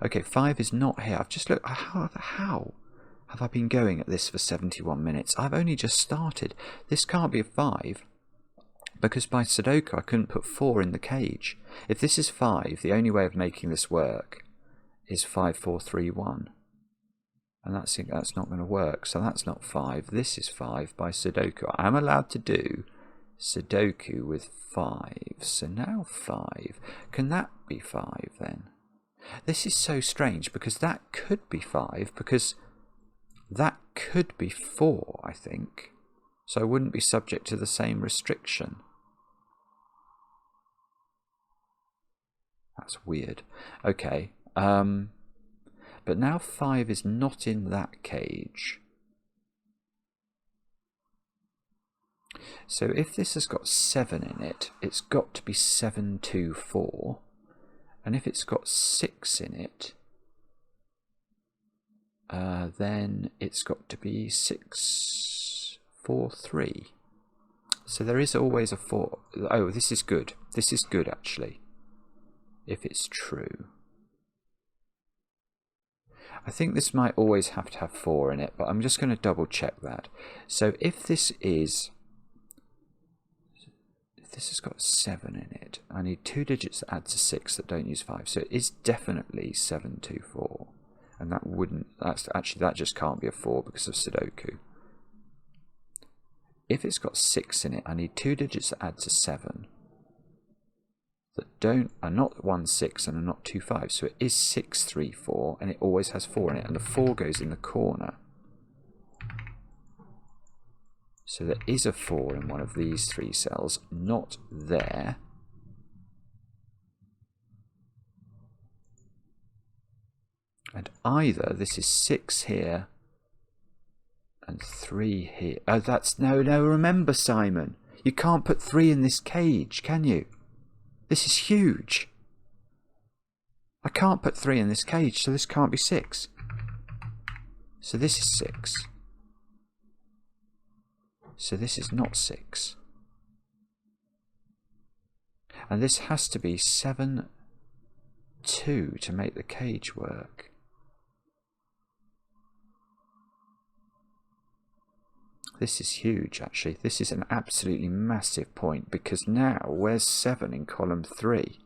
Okay, 5 is not here. I've just looked. How have I been going at this for 71 minutes? I've only just started. This can't be a 5. Because by Sudoku I couldn't put 4 in the cage. If this is 5, the only way of making this work is 5, 4, 3, 1. And that's not going to work. So that's not 5. This is 5 by Sudoku. I'm allowed to do Sudoku with 5. So now 5. Can that be 5 then? This is so strange because that could be 5 because that could be 4, I think. So I wouldn't be subject to the same restriction. That's weird. Okay. But now 5 is not in that cage. So if this has got 7 in it, it's got to be 7, 2, 4. And if it's got 6 in it, then it's got to be 6, 4, 3. So there is always a 4. Oh, this is good. This is good, actually, if it's true. I think this might always have to have 4 in it, but I'm just going to double check that. So if this has got 7 in it, I need 2 digits to add to 6 that don't use 5. So it is definitely 7, 2, 4. And that wouldn't, that just can't be a 4 because of Sudoku. If it's got 6 in it, I need 2 digits to add to 7 that are not 1, 6 and are not 2, 5. So it is 6, 3, 4, and it always has 4 in it, and the 4 goes in the corner. So there is a 4 in one of these 3 cells, not there. And either this is 6 here and 3 here. Oh, that's no, remember, Simon, you can't put 3 in this cage, can you? This is huge. I can't put 3 in this cage, so this can't be 6. So this is 6. So this is not 6. And this has to be 7, 2 to make the cage work. This is huge, actually. This is an absolutely massive point, because now, where's 7 in column 3?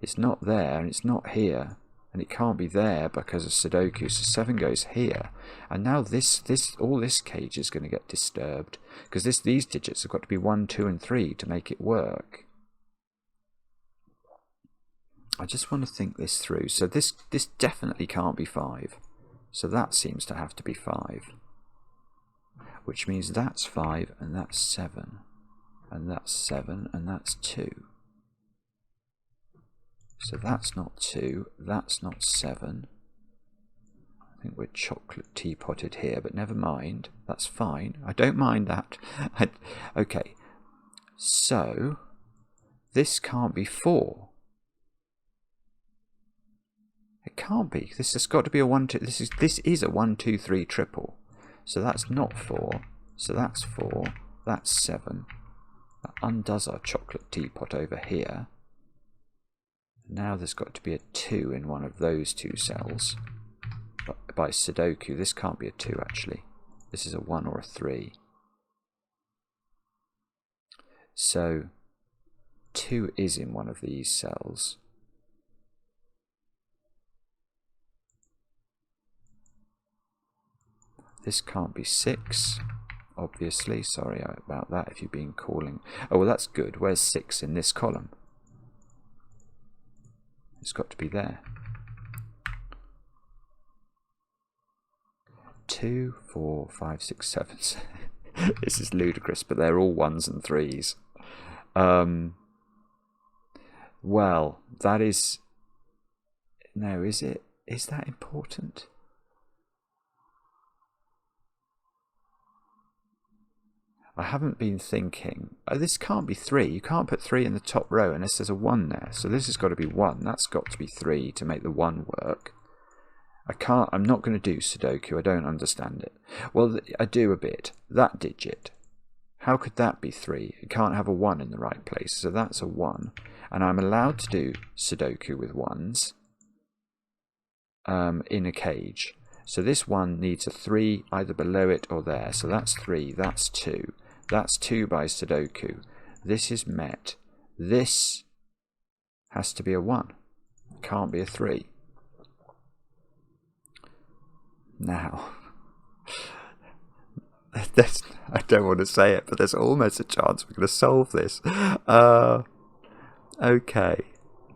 It's not there, and it's not here, and it can't be there because of Sudoku, so 7 goes here. And now all this cage is going to get disturbed, because these digits have got to be 1, 2, and 3 to make it work. I just want to think this through. So this definitely can't be 5. So that seems to have to be 5. Which means that's 5 and that's 7. And that's 7 and that's 2. So that's not 2, that's not 7. I think we're chocolate teapotted here, but never mind. That's fine. I don't mind that. Okay, so this can't be 4. It can't be. This has got to be a 1, 2. This is a 1, 2, 3 triple. So that's not 4. So that's 4. That's 7. That undoes our chocolate teapot over here. Now there's got to be a 2 in one of those 2 cells. But by Sudoku, this can't be a 2 actually. This is a 1 or a 3. So 2 is in one of these cells. This can't be 6, obviously. Sorry about that if you've been calling. Oh, well, that's good. Where's 6 in this column? It's got to be there. 2, 4, 5, 6, 7. This is ludicrous, but they're all 1s and 3s. Well, that is... No, is it? Is that important? I haven't been thinking. Oh, this can't be 3. You can't put 3 in the top row unless there's a 1 there. So this has got to be 1. That's got to be 3 to make the 1 work. I'm not going to do Sudoku. I don't understand it. Well, I do a bit. That digit. How could that be 3? It can't have a 1 in the right place. So that's a 1. And I'm allowed to do Sudoku with 1s in a cage. So this 1 needs a 3 either below it or there. So that's 3. That's 2. That's 2 by Sudoku. This is met. This has to be a 1. It can't be a 3. Now, I don't want to say it, but there's almost a chance we're going to solve this. Okay.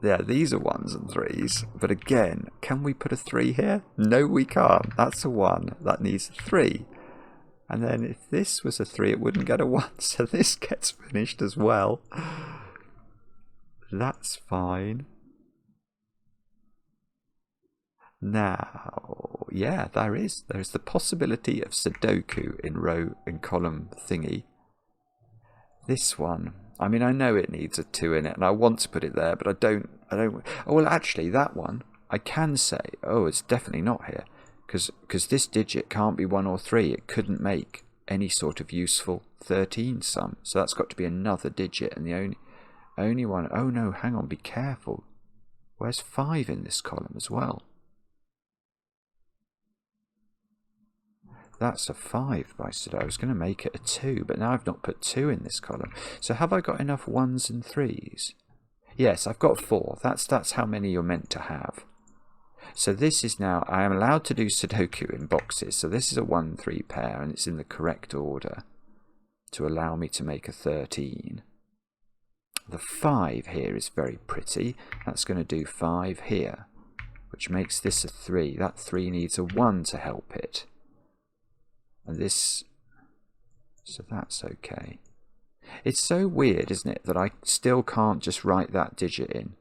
Yeah, these are 1s and 3s. But again, can we put a 3 here? No, we can't. That's a 1. That needs a 3. And then if this was a 3, it wouldn't get a 1. So this gets finished as well. That's fine. Now, yeah, there's the possibility of Sudoku in row and column thingy. This one, I mean, I know it needs a 2 in it, and I want to put it there, but I don't. Oh, well, actually, that one, I can say, oh, it's definitely not here, because this digit can't be 1 or 3. It couldn't make any sort of useful 13 sum, so that's got to be another digit, and the only one. Oh no, hang on, be careful. Where's 5 in this column as well? That's a 5 by Sudoku. I was going to make it a 2, but now I've not put 2 in this column. So have I got enough 1s and 3s? Yes, I've got 4. That's how many you're meant to have. So this is now, I am allowed to do Sudoku in boxes. So this is a 1-3 pair, and it's in the correct order to allow me to make a 13. The 5 here is very pretty. That's going to do 5 here, which makes this a 3. That 3 needs a 1 to help it. And this, so that's okay. It's so weird, isn't it, that I still can't just write that digit in.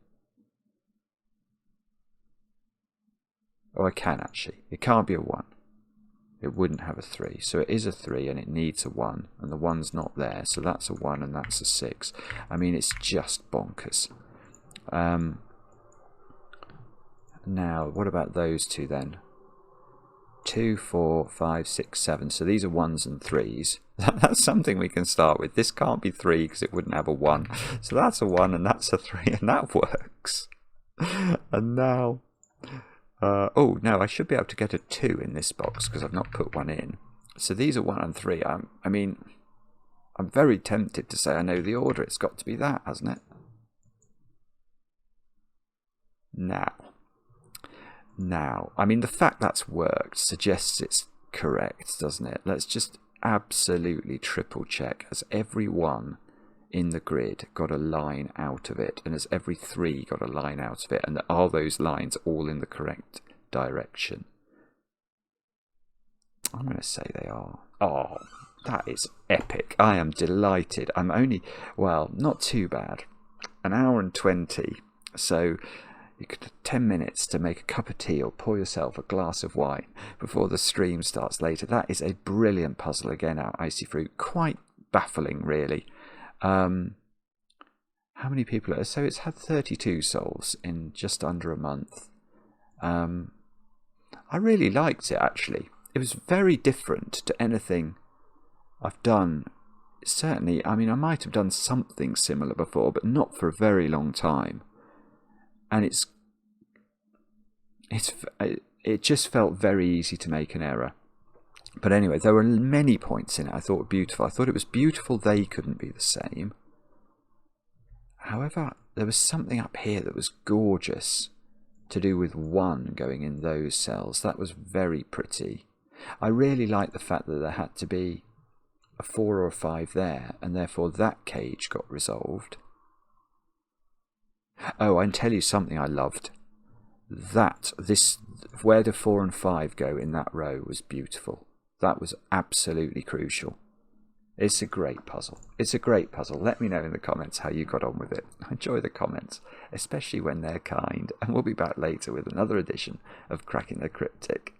Oh, I can actually. It can't be a 1. It wouldn't have a 3. So it is a 3 and it needs a 1. And the 1's not there. So that's a 1 and that's a 6. I mean, it's just bonkers. Now, what about those two then? 2, 4, 5, 6, 7. So these are 1s and 3s. That's something we can start with. This can't be 3 because it wouldn't have a 1. So that's a 1 and that's a 3, and that works. And now, oh, no, I should be able to get a 2 in this box because I've not put 1 in. So these are 1 and 3. I mean, I'm very tempted to say I know the order. It's got to be that, hasn't it? Now, I mean, the fact that's worked suggests it's correct, doesn't it? Let's just absolutely triple check, as every 1 in the grid got a line out of it, and has every 3 got a line out of it, and are those lines all in the correct direction? I'm going to say they are. Oh, that is epic. I am delighted. I'm only, well, not too bad. An hour and 20. So you could have 10 minutes to make a cup of tea or pour yourself a glass of wine before the stream starts later. That is a brilliant puzzle. Again, out IcyFruit. Quite baffling, really. How many people are... So it's had 32 solves in just under a month. I really liked it, actually. It was very different to anything I've done. Certainly, I mean, I might have done something similar before, but not for a very long time. And it just felt very easy to make an error. But anyway, there were many points in it I thought were beautiful. I thought it was beautiful they couldn't be the same. However, there was something up here that was gorgeous to do with 1 going in those cells. That was very pretty. I really liked the fact that there had to be a 4 or a 5 there, and therefore that cage got resolved. Oh, I can tell you something I loved. Where the 4 and 5 go in that row was beautiful. That was absolutely crucial. It's a great puzzle. It's a great puzzle. Let me know in the comments how you got on with it. I enjoy the comments, especially when they're kind. And we'll be back later with another edition of Cracking the Cryptic.